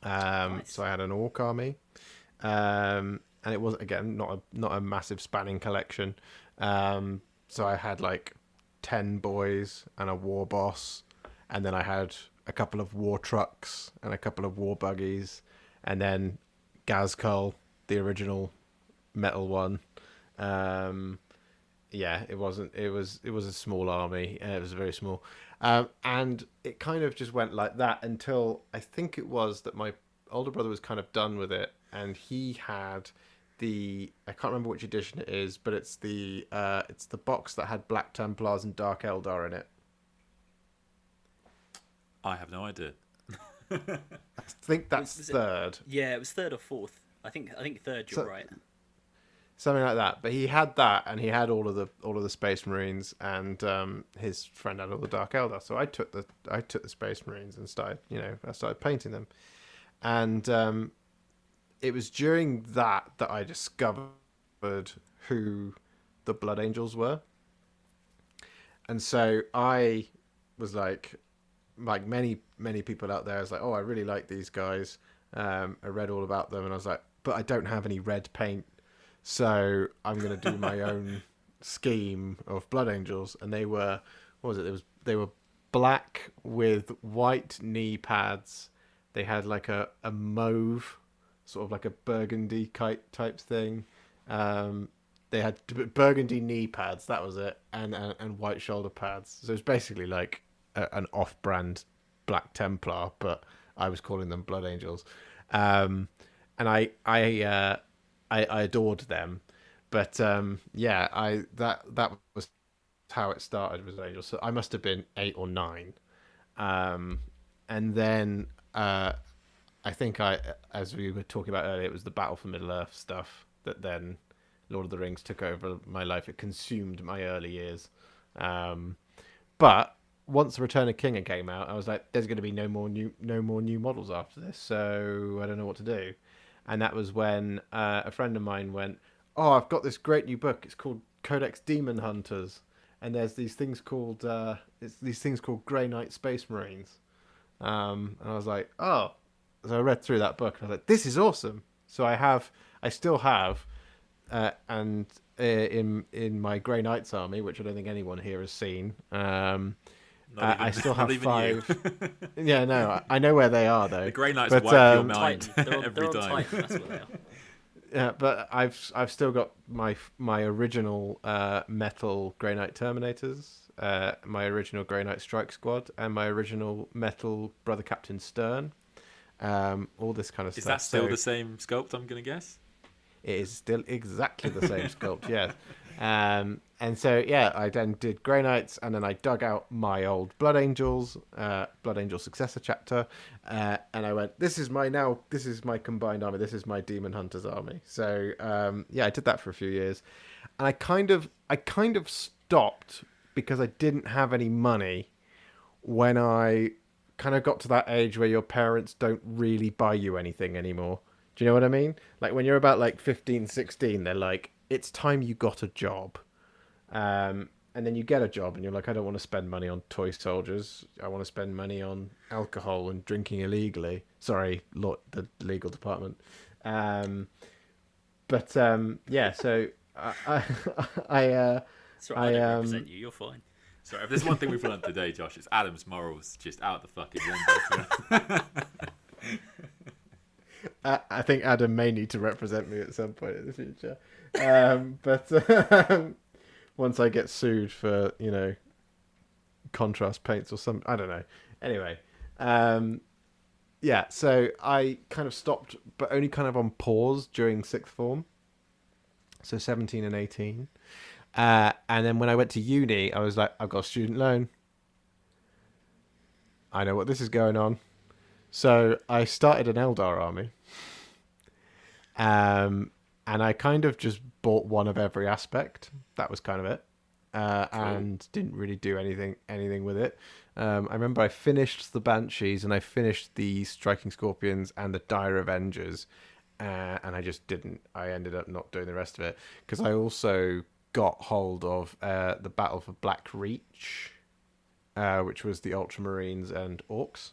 Nice. So I had an orc army. And it was, again, not a massive spanning collection. So I had like 10 boys and a war boss. And then I had a couple of war trucks and a couple of war buggies. And then Gazkul, the original metal one. Yeah, it wasn't. It was a small army. It was very small, and it kind of just went like that until I think it was that my older brother was kind of done with it, and he had I can't remember which edition it is, but it's the box that had Black Templars and Dark Eldar in it. I have no idea. I think that's third. Yeah, it was third or fourth. I think third. You're right. Something like that, but he had that, and he had all of the Space Marines, and his friend had all the Dark Eldar. So I took the Space Marines and started painting them, and it was during that I discovered who the Blood Angels were, and so I was like many people out there, I was like, oh, I really like these guys. I read all about them, and I was like, but I don't have any red paint. So I'm going to do my own scheme of Blood Angels, and they were, they were black with white knee pads. They had like a mauve, sort of like a burgundy type thing. They had burgundy knee pads, that was it, and white shoulder pads. So it was basically like an off-brand Black Templar, but I was calling them Blood Angels. And I adored them, but that was how it started with Angels. So I must have been 8 or 9, and then I think as we were talking about earlier, it was the Battle for Middle Earth stuff that then Lord of the Rings took over my life. It consumed my early years, but once the Return of King came out, I was like, there's going to be no more new models after this, so I don't know what to do. And that was when a friend of mine went, oh, I've got this great new book. It's called Codex Demon Hunters, and there's these things called Grey Knight Space Marines. And I was like, oh. So I read through that book, and I was like, this is awesome. So I still have, and in my Grey Knights army, which I don't think anyone here has seen. I still have not even 5. Yeah, no, I know where they are though. The Grey Knights But, wipe your mind Titan. They're every on time. Titan. That's what they are. Yeah, but I've still got my original metal Grey Knight Terminators, my original Grey Knight Strike Squad, and my original metal Brother Captain Stern. All this kind of stuff. Is that still the same sculpt, I'm going to guess? It is still exactly the same sculpt, yes. And so, yeah, I then did Grey Knights, and then I dug out my old Blood Angels, Blood Angel Successor chapter, and I went, this is my combined army, this is my Demon Hunters army. So, yeah, I did that for a few years. And I kind of stopped because I didn't have any money when I kind of got to that age where your parents don't really buy you anything anymore. Do you know what I mean? Like when you're about like 15, 16, they're like, it's time you got a job. And then you get a job and you're like, I don't want to spend money on toy soldiers. I want to spend money on alcohol and drinking illegally. Sorry, the legal department. Yeah, so That's right, I don't represent you. You're fine. Sorry, if there's one thing we've learned today, Josh, it's Adam's morals just out the fucking window. I think Adam may need to represent me at some point in the future. Once I get sued for, contrast paints or something, I don't know. Anyway, yeah, so I kind of stopped, but only kind of on pause during sixth form. So 17 and 18. And then when I went to uni, I was like, I've got a student loan. I know what this is going on. So I started an Eldar army. And I kind of just bought one of every aspect. That was kind of it. And didn't really do anything with it. I remember I finished the Banshees and I finished the Striking Scorpions and the Dire Avengers. And I just didn't. I ended up not doing the rest of it. Because I also got hold of the Battle for Black Reach, which was the Ultramarines and Orcs.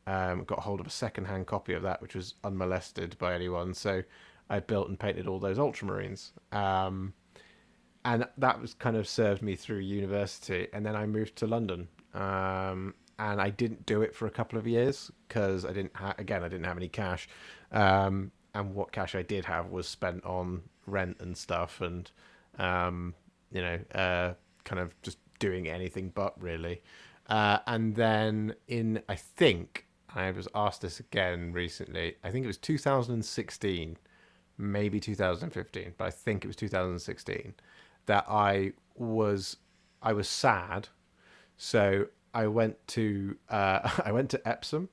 Got hold of a second-hand copy of that, which was unmolested by anyone. So I built and painted all those Ultramarines. And that was kind of served me through university. And then I moved to London. And I didn't do it for a couple of years because I didn't have any cash. And what cash I did have was spent on rent and stuff and, kind of just doing anything but really. And then I was asked this again recently. I think it was 2016, maybe 2015, but I think it was 2016 that I was sad. So I went to Epsom,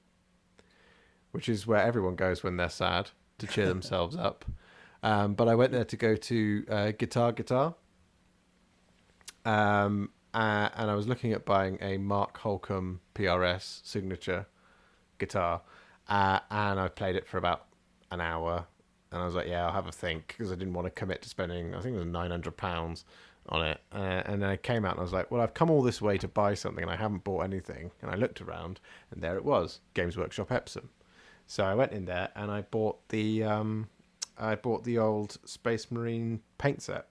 which is where everyone goes when they're sad to cheer themselves up. But I went there to go to Guitar. And I was looking at buying a Mark Holcomb PRS signature guitar, and I played it for about an hour, and I was like, yeah, I'll have a think, because I didn't want to commit to spending, I think it was £900 on it, and then I came out and I was like, well, I've come all this way to buy something and I haven't bought anything, and I looked around and there it was, Games Workshop Epsom. So I went in there and I bought the old Space Marine paint set,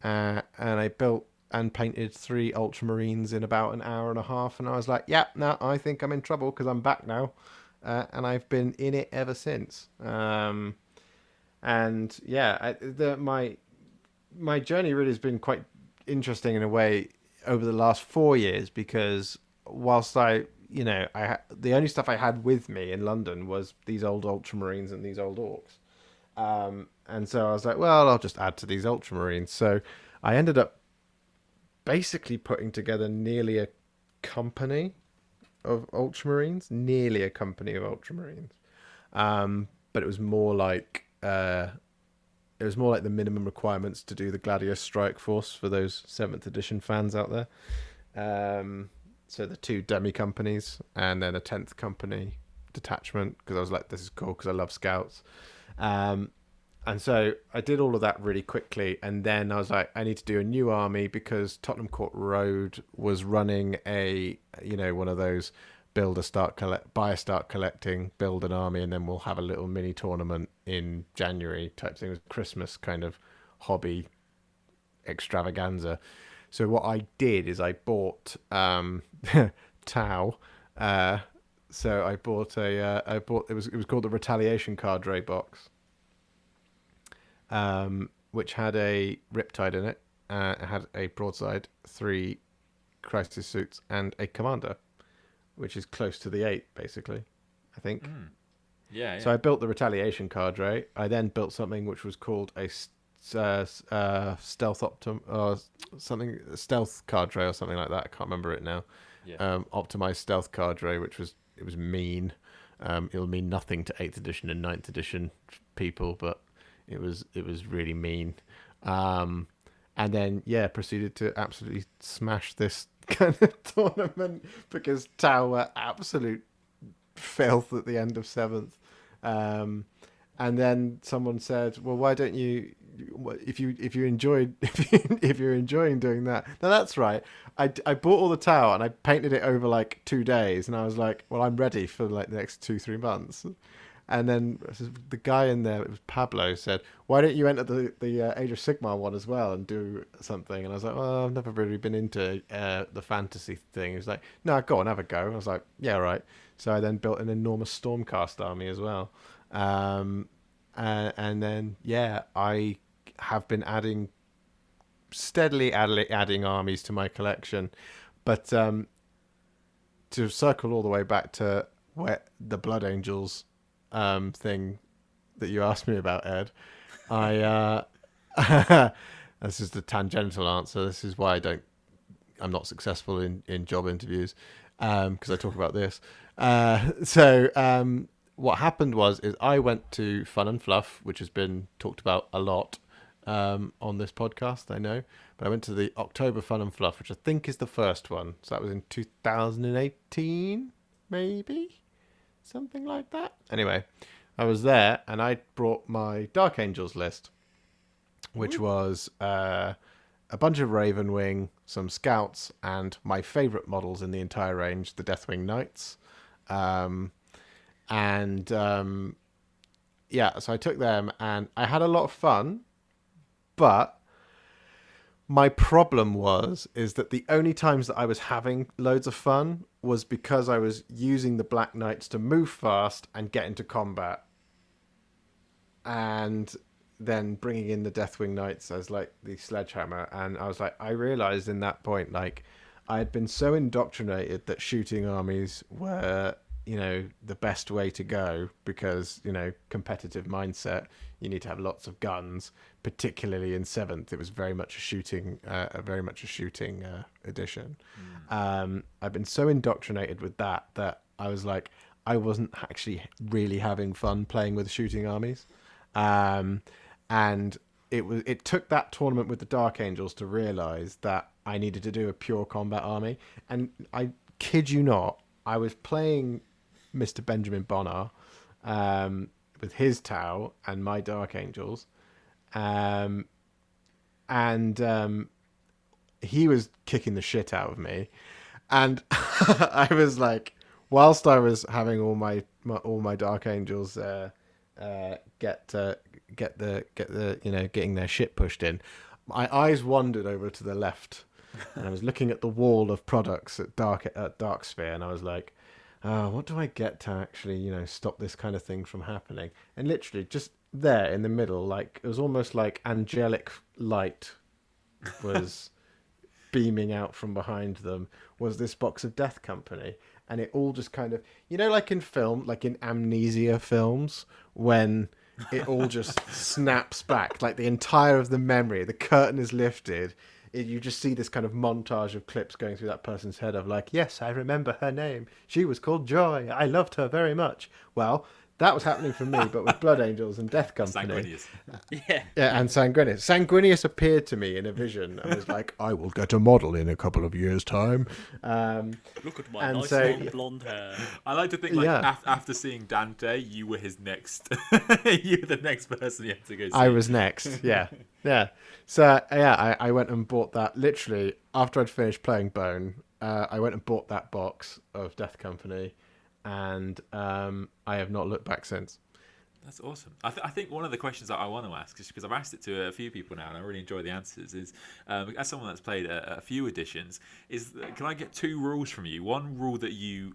and I built and painted 3 Ultramarines in about an hour and a half, and I was like, yeah, no, I think I'm in trouble because I'm back now, and I've been in it ever since. And yeah, my journey really has been quite interesting in a way over the last 4 years, because whilst the only stuff I had with me in London was these old Ultramarines and these old Orcs. And so I was like, well, I'll just add to these Ultramarines. So I ended up basically putting together nearly a company of Ultramarines. But it was more like the minimum requirements to do the Gladius Strike Force for those 7th edition fans out there. So the 2 demi companies and then a 10th company detachment, because I was like, this is cool because I love scouts. And so I did all of that really quickly, and then I was like, I need to do a new army, because Tottenham Court Road was running one of those buy a start collecting, build an army, and then we'll have a little mini tournament in January type thing. It was Christmas kind of hobby extravaganza. So what I did is I bought Tau. So I bought it was called the Retaliation Cadre box, which had a Riptide in it. It had a broadside, 3 crisis suits, and a commander, which is close to the 8, basically, I think. Yeah. So I built the Retaliation Cadre. I then built something which was called a stealth stealth cadre or something like that. I can't remember it now. Yeah. Optimized stealth cadre, which was mean. It'll mean nothing to 8th edition and 9th edition people, but it was really mean. And then proceeded to absolutely smash this kind of tournament because Tau were absolute filth at the end of 7th. And then someone said, "Well, why don't you? If you're enjoying doing that, now that's right. I bought all the Tau and I painted it over like 2 days, and I was like, well, I'm ready for like the next 2-3 months." And then the guy in there, it was Pablo, said, "Why don't you enter the Age of Sigmar one as well and do something?" And I was like, "Well, I've never really been into the fantasy thing." He was like, "No, go on, have a go." I was like, "Yeah, right." So I then built an enormous Stormcast army as well. And then I have been steadily adding armies to my collection, but to circle all the way back to where the Blood Angels thing that you asked me about, Ed, this is the tangential answer. This is why I'm not successful in job interviews, because I talk about this. What happened is I went to Fun and Fluff, which has been talked about a lot on this podcast, I know. But I went to the October Fun and Fluff, which I think is the first one. So that was in 2018, maybe? Something like that. Anyway, I was there and I brought my Dark Angels list, which was a bunch of Ravenwing, some Scouts, and my favourite models in the entire range, the Deathwing Knights. So I took them and I had a lot of fun, but my problem is that the only times that I was having loads of fun was because I was using the Black Knights to move fast and get into combat, and then bringing in the Deathwing Knights as like the sledgehammer. And I was like, I realized in that point, like, I had been so indoctrinated that shooting armies were, the best way to go because, competitive mindset, you need to have lots of guns, particularly in 7th. It was very much a shooting edition. I've been so indoctrinated with that I was like, I wasn't actually really having fun playing with shooting armies. And it took that tournament with the Dark Angels to realize that I needed to do a pure combat army. And I kid you not, I was playing Mr. Benjamin Bonnar with his Tau and my Dark Angels, and he was kicking the shit out of me, and I was like, whilst I was having all my Dark Angels getting their shit pushed in, my eyes wandered over to the left, and I was looking at the wall of products at Darksphere, and I was like, what do I get to actually, stop this kind of thing from happening? And literally just there in the middle, like, it was almost like angelic light was beaming out from behind them, was this box of Death Company. And it all just kind of, like in film, like in amnesia films, when it all just snaps back, like the entire of the memory, the curtain is lifted. You just see this kind of montage of clips going through that person's head of like, yes, I remember her name. She was called Joy. I loved her very much. Well, that was happening for me, but with Blood Angels and Death Company. Sanguinius. Yeah, and Sanguinius. Sanguinius appeared to me in a vision and was like, I will get a model in a couple of years' time. look at my nice long blonde hair. I like to think after seeing Dante, you were his next. You were the next person he had to go see. I was next, yeah. So, I went and bought that literally after I'd finished playing Bone. I went and bought that box of Death Company, and I have not looked back since. That's awesome. I think one of the questions that I want to ask, just because I've asked it to a few people now and I really enjoy the answers, is as someone that's played a few editions, can I get 2 rules from you? One rule that you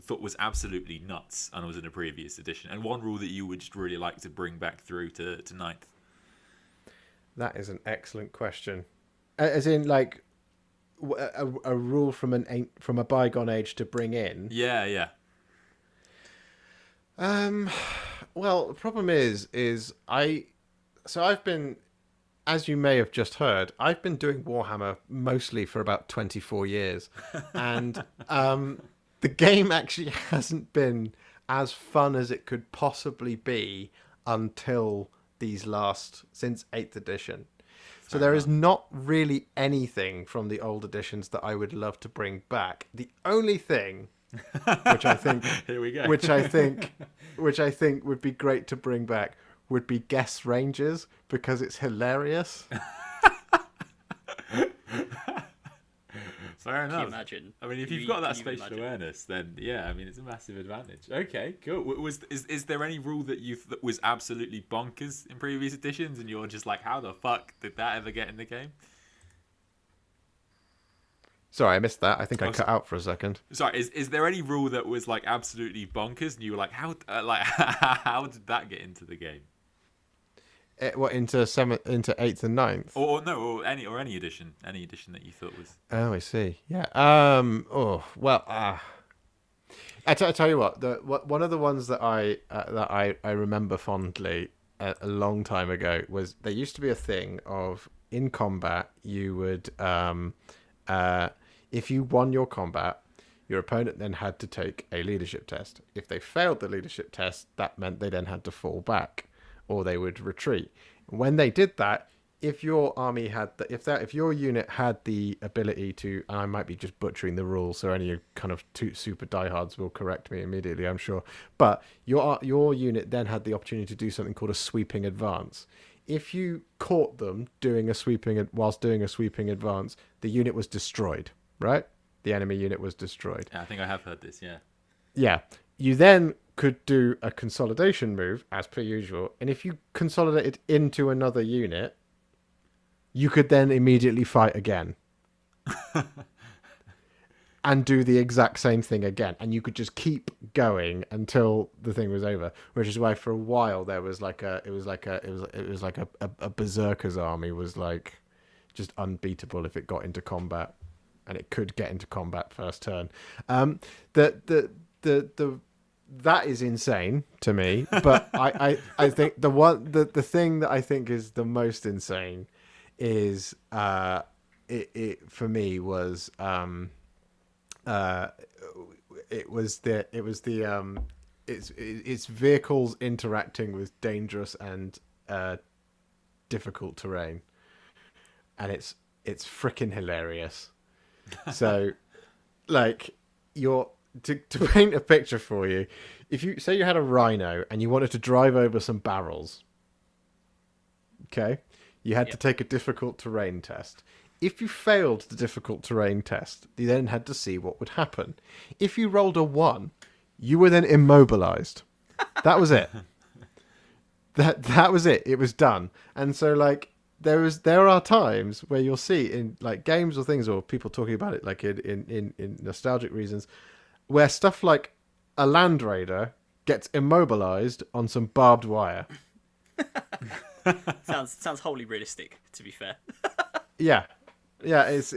thought was absolutely nuts and was in a previous edition, and one rule that you would just really like to bring back through to ninth. That is an excellent question. As in, like, a rule from a bygone age to bring in. Yeah. Well, the problem is I've been, as you may have just heard, I've been doing Warhammer mostly for about 24 years, and the game actually hasn't been as fun as it could possibly be until since 8th edition. So there is not really anything from the old editions that I would love to bring back. The only thing which I think here we go. which I think would be great to bring back would be Guest Rangers, because it's hilarious. Fair enough. Can you imagine? I mean, if you've got that spatial awareness, then yeah, I mean, it's a massive advantage. Okay, cool. Is there any rule that that was absolutely bonkers in previous editions, and you're just like, how the fuck did that ever get in the game? Sorry, I missed that. I think I cut out for a second. Sorry, is there any rule that was like absolutely bonkers, and you were like, how did that get into the game? Into 8th and 9th? Or any edition that you thought was. Oh, I see. Yeah. I tell you what. One of the ones that I remember fondly a long time ago was there used to be a thing of, in combat you would if you won your combat, your opponent then had to take a leadership test. If they failed the leadership test, that meant they then had to fall back, or they would retreat. When they did that, if your army had if your unit had the ability to, and I might be just butchering the rules, so any kind of super diehards will correct me immediately, I'm sure. But your unit then had the opportunity to do something called a sweeping advance. If you caught them whilst doing a sweeping advance, the unit was destroyed. Right? The enemy unit was destroyed. Yeah, I think I have heard this. Yeah. Yeah. You then could do a consolidation move, as per usual, and if you consolidated into another unit, you could then immediately fight again. And do the exact same thing again, and you could just keep going until the thing was over. Which is why for a while there was like a berserker's army was like just unbeatable if it got into combat, and it could get into combat first turn. That is insane to me, but I think the thing that I think is the most insane is it for me was it's vehicles interacting with dangerous and difficult terrain, and it's freaking hilarious. So, like, to paint a picture for you, if you say you had a rhino and you wanted to drive over some barrels, okay, you had to take a difficult terrain test. If you failed the difficult terrain test, you then had to see what would happen. If you rolled a 1, you were then immobilized. That was it. That was it. It was done. And so, like, there are times where you'll see in like games or things, or people talking about it like in nostalgic reasons, where stuff like a Land Raider gets immobilized on some barbed wire. sounds wholly realistic, to be fair. Yeah, it's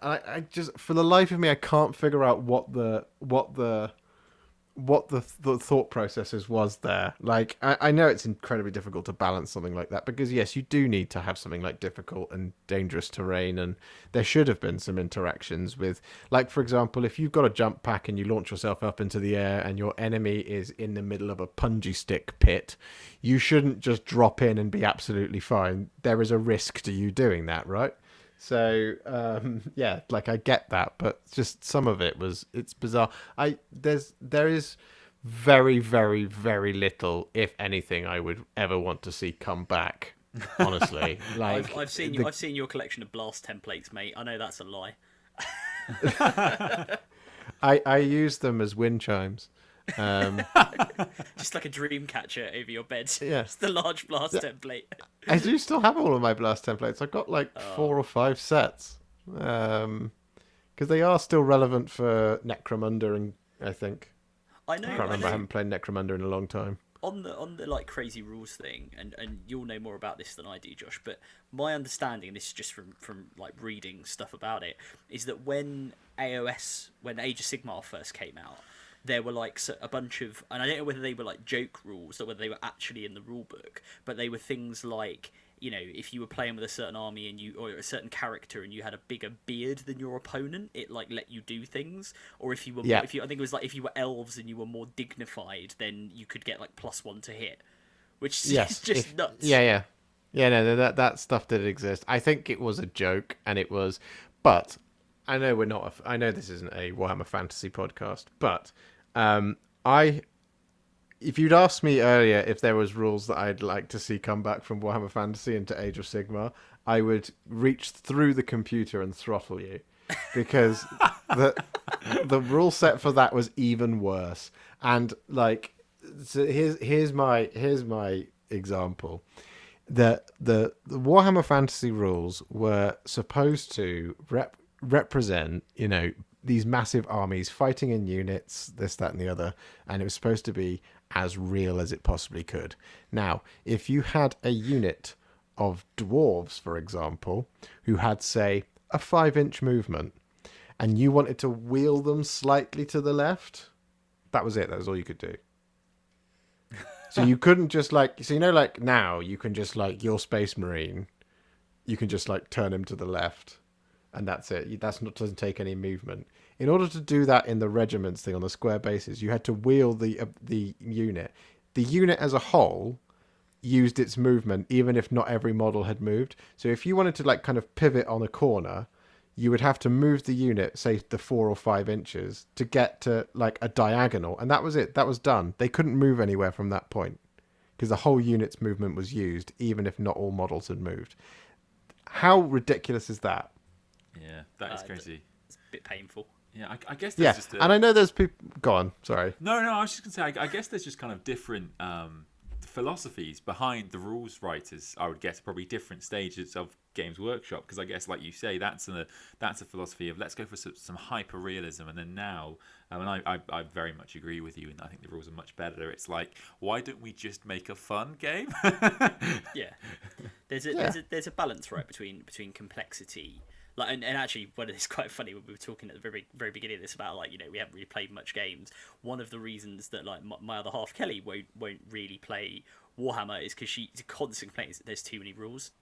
I just, for the life of me, I can't figure out what the thought processes was there. Like, I know it's incredibly difficult to balance something like that, because yes, you do need to have something like difficult and dangerous terrain, and there should have been some interactions with, like, for example, if you've got a jump pack and you launch yourself up into the air and your enemy is in the middle of a punji stick pit, you shouldn't just drop in and be absolutely fine. There is a risk to you doing that, right? So yeah, like, I get that, but just some of it's bizarre. There is very, very, very little, if anything, I would ever want to see come back. Honestly, like, I've seen your collection of blast templates, mate. I know that's a lie. I use them as wind chimes. Just like a dream catcher over your bed. Yeah. Just the large blast template. I do still have all of my blast templates. I've got like 4 or 5 sets. Because they are still relevant for Necromunda, and I think. I know. I can't remember. I haven't played Necromunda in a long time. On the like crazy rules thing, and you'll know more about this than I do, Josh, but my understanding, and this is just from like reading stuff about it, is that when Age of Sigmar first came out, there were like a bunch of, and I don't know whether they were like joke rules or whether they were actually in the rule book, but they were things like, you know, if you were playing with a certain army and or a certain character and you had a bigger beard than your opponent, it like let you do things. Or if you were, I think it was like if you were elves and you were more dignified, then you could get like +1 to hit, which is just nuts. Yeah. No, that stuff did exist. I think it was a joke, and it was, but I know we're not. I know this isn't a Warhammer Fantasy podcast, but if you'd asked me earlier if there was rules that I'd like to see come back from Warhammer Fantasy into Age of Sigmar, I would reach through the computer and throttle you, because the rule set for that was even worse. And like, so here's my example. The Warhammer Fantasy rules were supposed to represent, you know, these massive armies fighting in units, this, that, and the other, and it was supposed to be as real as it possibly could. Now, if you had a unit of dwarves, for example, who had, say, a 5-inch movement, and you wanted to wheel them slightly to the left, that was it. That was all you could do. So you couldn't just like, so you know, like now you can just like your Space Marine, you can just like turn him to the left, and that's it. Doesn't take any movement. In order to do that in the regiments thing on the square bases, you had to wheel the unit. The unit as a whole used its movement, even if not every model had moved. So if you wanted to like kind of pivot on a corner, you would have to move the unit, say the 4 or 5 inches, to get to like a diagonal, and that was it. That was done. They couldn't move anywhere from that point because the whole unit's movement was used, even if not all models had moved. How ridiculous is that? Yeah, that is crazy. It's a bit painful. Yeah, I guess there's just and I know there's people... Go on, sorry. No, I was just going to say, I guess there's just kind of different philosophies behind the rules writers, I would guess, probably different stages of Games Workshop, because I guess, like you say, that's a philosophy of let's go for some hyper-realism, and then now, and I very much agree with you, and I think the rules are much better. It's like, why don't we just make a fun game? Yeah. There's a balance, right, between complexity. Like, and actually, it's quite funny when we were talking at the very very beginning of this about, like, you know, we haven't really played much games. One of the reasons that like my other half Kelly won't really play Warhammer is because she's constantly complaining that there's too many rules.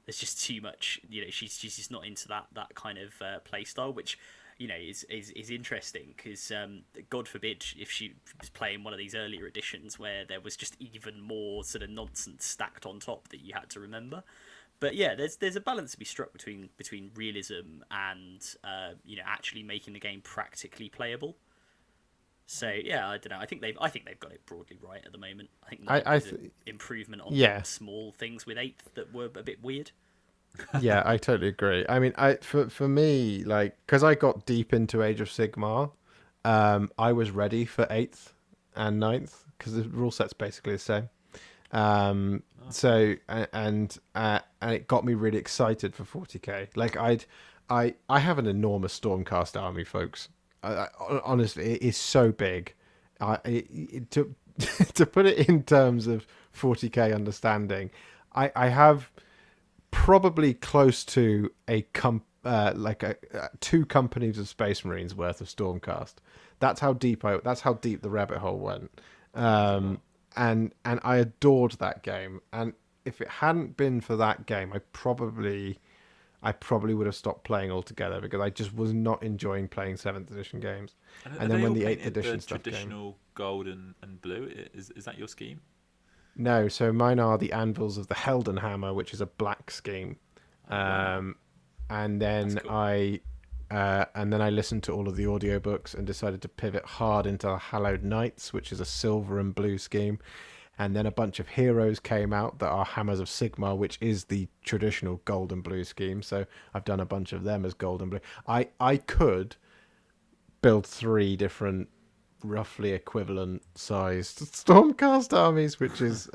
There's just too much. You know, she's just not into that kind of play style, which, you know, is interesting because God forbid if she was playing one of these earlier editions where there was just even more sort of nonsense stacked on top that you had to remember. But yeah, there's a balance to be struck between realism and you know, actually making the game practically playable. So yeah, I don't know. I think they've got it broadly right at the moment. I think there's an improvement on small things with 8th that were a bit weird. Yeah, I totally agree. I mean, for me, like, because I got deep into Age of Sigmar, I was ready for 8th and 9th because the rule set's basically the same. So and it got me really excited for 40k. Like I have an enormous Stormcast army, folks. Honestly, it is so big. To to put it in terms of 40k understanding, I have probably close to two companies of Space Marines worth of Stormcast. That's how deep the rabbit hole went. And I adored that game. And if it hadn't been for that game, I probably would have stopped playing altogether because I just was not enjoying playing 7th edition games. And then when the 8th edition stuff came, traditional gold and blue, is that your scheme? No, so mine are the Anvils of the Heldenhammer, which is a black scheme. And then cool. And then I listened to all of the audiobooks and decided to pivot hard into Hallowed Knights, which is a silver and blue scheme. And then a bunch of heroes came out that are Hammers of Sigmar, which is the traditional gold and blue scheme. So I've done a bunch of them as gold and blue. I could build 3 different roughly equivalent sized Stormcast armies, which is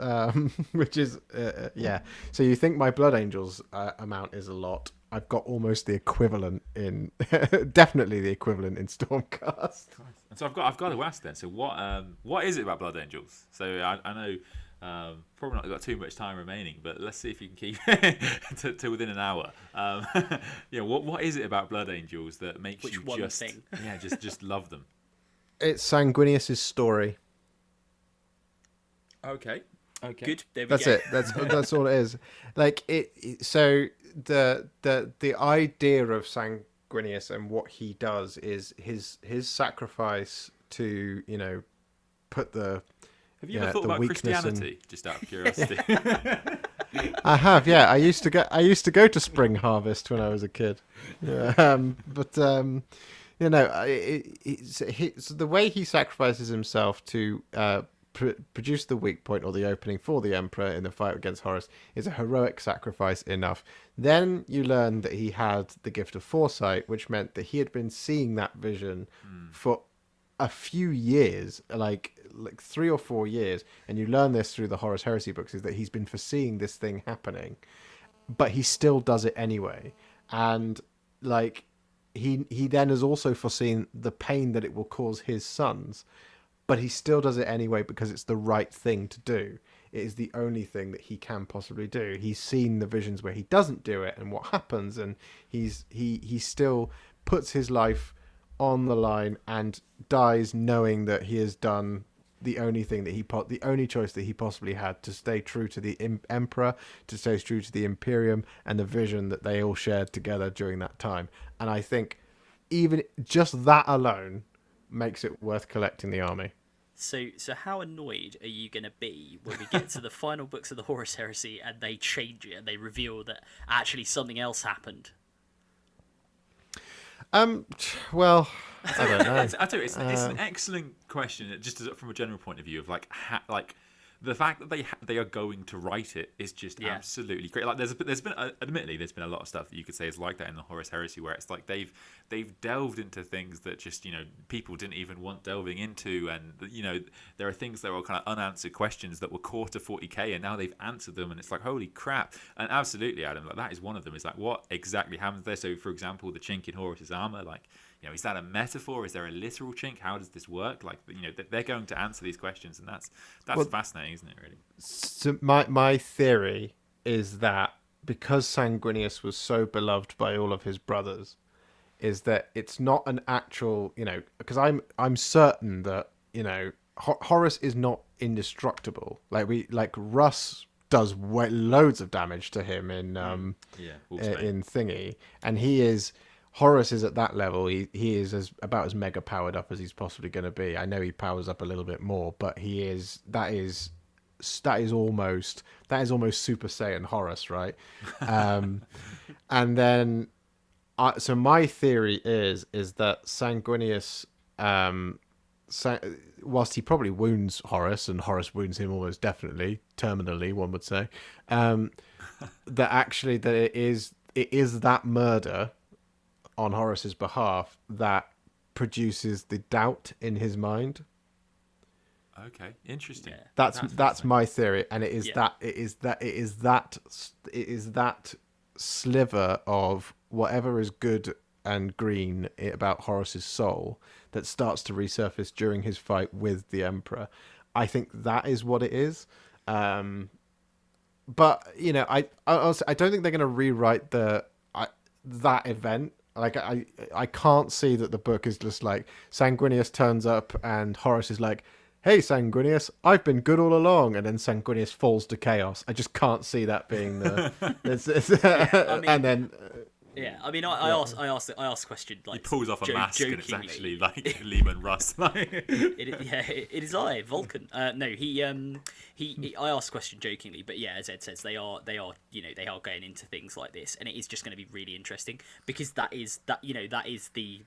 yeah. So you think my Blood Angels amount is a lot? I've got almost the equivalent in definitely the equivalent in Stormcast. And so I've got to ask then. So what is it about Blood Angels? So I know probably not got too much time remaining, but let's see if you can keep it to within an hour. What is it about Blood Angels that makes Which you one just thing? just love them? It's Sanguinius's story. Okay. Good. There we That's go. it. That's all it is. Like so the idea of Sanguinius and what he does is his sacrifice to put the Have you ever thought about Christianity? Just out of curiosity. I have, yeah. I used to go to Spring Harvest when I was a kid. It's the way he sacrifices himself to produce the weak point or the opening for the Emperor in the fight against Horus is a heroic sacrifice enough. Then you learn that he had the gift of foresight, which meant that he had been seeing that vision for a few years, like 3 or 4 years, and you learn this through the Horus Heresy books, is that he's been foreseeing this thing happening, but he still does it anyway. And like he then has also foreseen the pain that it will cause his sons, but he still does it anyway because it's the right thing to do. It is the only thing that he can possibly do. He's seen the visions where he doesn't do it and what happens, and he still puts his life on the line and dies knowing that he has done the only thing that the only choice that he possibly had, to stay true to the Emperor, to stay true to the Imperium and the vision that they all shared together during that time. And I think even just that alone makes it worth collecting the army. So how annoyed are you going to be when we get to the final books of the Horus Heresy and they change it and they reveal that actually something else happened? Well, I don't know. I tell you, it's an excellent question. Just from a general point of view of like the fact that they are going to write it is just absolutely great. Like there's been admittedly there's been a lot of stuff that you could say is like that in the Horus Heresy, where it's like they've delved into things that just people didn't even want delving into, and there are things that were kind of unanswered questions that were core to 40k, and now they've answered them, and it's like holy crap. And absolutely, Adam, like that is one of them. Is like what exactly happens there? So for example, the chink in Horus's armor, like. Is that a metaphor? Is there a literal chink? How does this work? Like, they're going to answer these questions, and that's fascinating, isn't it? Really. So my theory is that because Sanguinius was so beloved by all of his brothers, is that it's not an actual, because I'm certain that Horus is not indestructible. Like Russ does loads of damage to him in Thingy, and he is. Horus is at that level. He is about as mega powered up as he's possibly going to be. I know he powers up a little bit more, but he is that is almost Super Saiyan Horus, right? And then, so my theory is that Sanguinius, whilst he probably wounds Horus, and Horus wounds him almost definitely, terminally, one would say, that it is that murder on Horus's behalf that produces the doubt in his mind. Okay, interesting. Yeah. That's my theory, and it is that sliver of whatever is good and green about Horus's soul that starts to resurface during his fight with the Emperor. I think that is what it is. But I don't think they're going to rewrite that event. Like I can't see that the book is just like Sanguinius turns up and Horus is like, "Hey Sanguinius, I've been good all along," and then Sanguinius falls to chaos. I just can't see that being the. And then. Yeah, I mean, I asked the question like he pulls off a mask jokingly. And it's actually like Lehman Russ. It is I, Vulcan. No, I asked the question jokingly, but yeah, as Ed says, they are going into things like this, and it is just going to be really interesting because that is the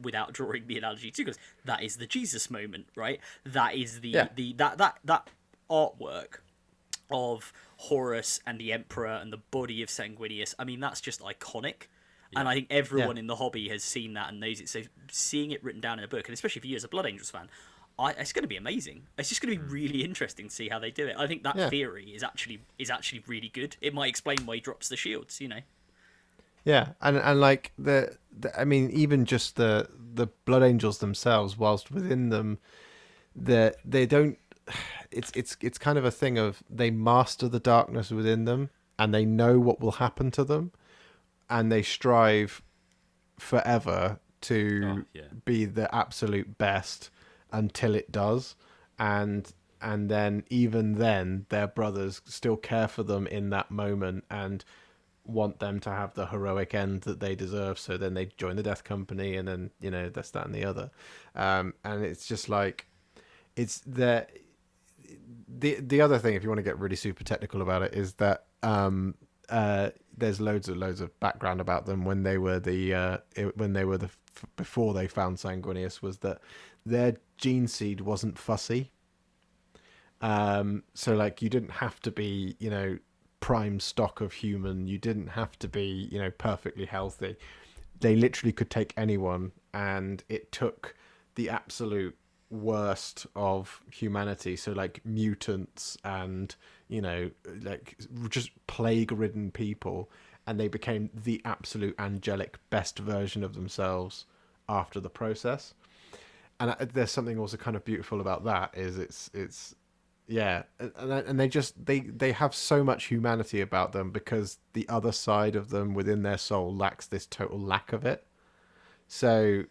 without drawing the analogy too close, that is the Jesus moment, right? That is that artwork of Horus and the Emperor and the body of Sanguinius. I mean, that's just iconic. And I think everyone in the hobby has seen that and knows it. So seeing it written down in a book, and especially for you as a Blood Angels fan, it's going to be amazing. It's just going to be really interesting to see how they do it. I think that theory is actually really good. It might explain why he drops the shields, you know. Yeah, and like I mean, even just the Blood Angels themselves, whilst within them, they don't. It's kind of a thing of they master the darkness within them, and they know what will happen to them, and they strive forever to be the absolute best until it does, and then even then their brothers still care for them in that moment and want them to have the heroic end that they deserve. So then they join the Death Company, and then this, that, and the other, and it's just like it's the other thing, if you want to get really super technical about it, is that there's loads of background about them when they were before they found Sanguinius, was that their gene seed wasn't fussy. So like you didn't have to be, prime stock of human. You didn't have to be, perfectly healthy. They literally could take anyone, and it took the absolute worst of humanity. So like mutants and, like just plague-ridden people, and they became the absolute angelic best version of themselves after the process. And there's something also kind of beautiful about that. Is it's yeah, and they have so much humanity about them because the other side of them within their soul lacks this total lack of it. So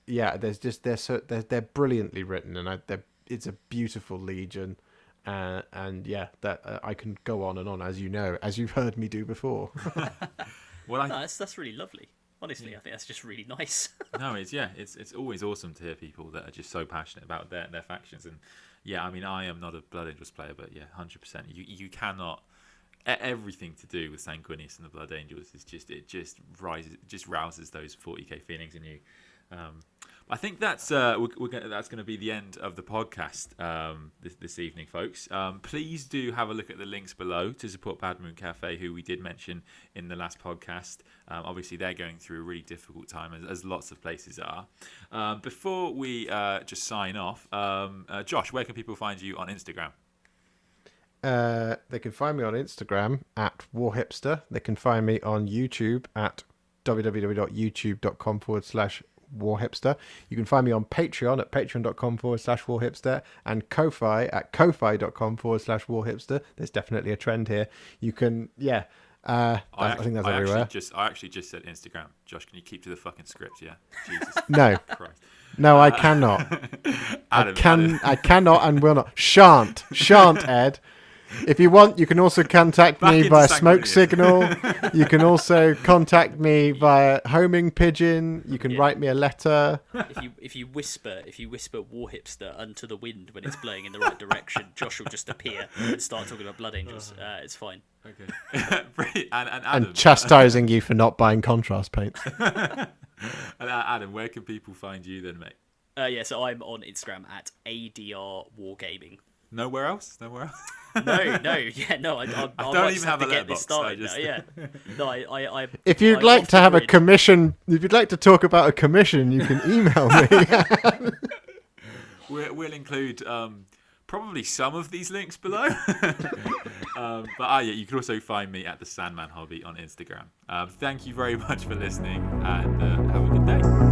yeah, they're brilliantly written, and it's a beautiful legion. And yeah, that I can go on and on, as you've heard me do before. Well, no, that's really lovely. Honestly, I think that's just really nice. No, it's always awesome to hear people that are just so passionate about their factions. And yeah, I mean, I am not a Blood Angels player, but yeah, 100%. You cannot. Everything to do with Sanguinius and the Blood Angels is just rouses those 40k feelings in you. I think that's that's going to be the end of the podcast this evening, folks. Please do have a look at the links below to support Bad Moon Cafe, who we did mention in the last podcast. Obviously, they're going through a really difficult time, as lots of places are. Before we just sign off, Josh, where can people find you on Instagram? They can find me on Instagram at Warhipster. They can find me on YouTube at www.youtube.com/Warhipster. You can find me on Patreon at patreon.com/Warhipster, and Ko-Fi at ko-fi.com/Warhipster. There's definitely a trend here. You can, I think that's everywhere. I actually just said Instagram. Josh, can you keep to the fucking script, yeah? Jesus No. Christ. No, I cannot. Adam. I cannot and will not. Shan't, Ed. If you want, you can also contact me via smoke signal. You can also contact me via homing pigeon. You can write me a letter. If you whisper Warhipster unto the wind when it's blowing in the right direction, Josh will just appear and start talking about Blood Angels. It's fine. Okay. and Adam, and chastising you for not buying contrast paints. And Adam, where can people find you then, mate? So I'm on Instagram at ADR Wargaming. Nowhere else? No. I don't even have a letterbox. If you'd like to have a commission, if you'd like to talk about a commission, you can email me. We'll include probably some of these links below. But you can also find me at the Sandman Hobby on Instagram. Thank you very much for listening, and have a good day.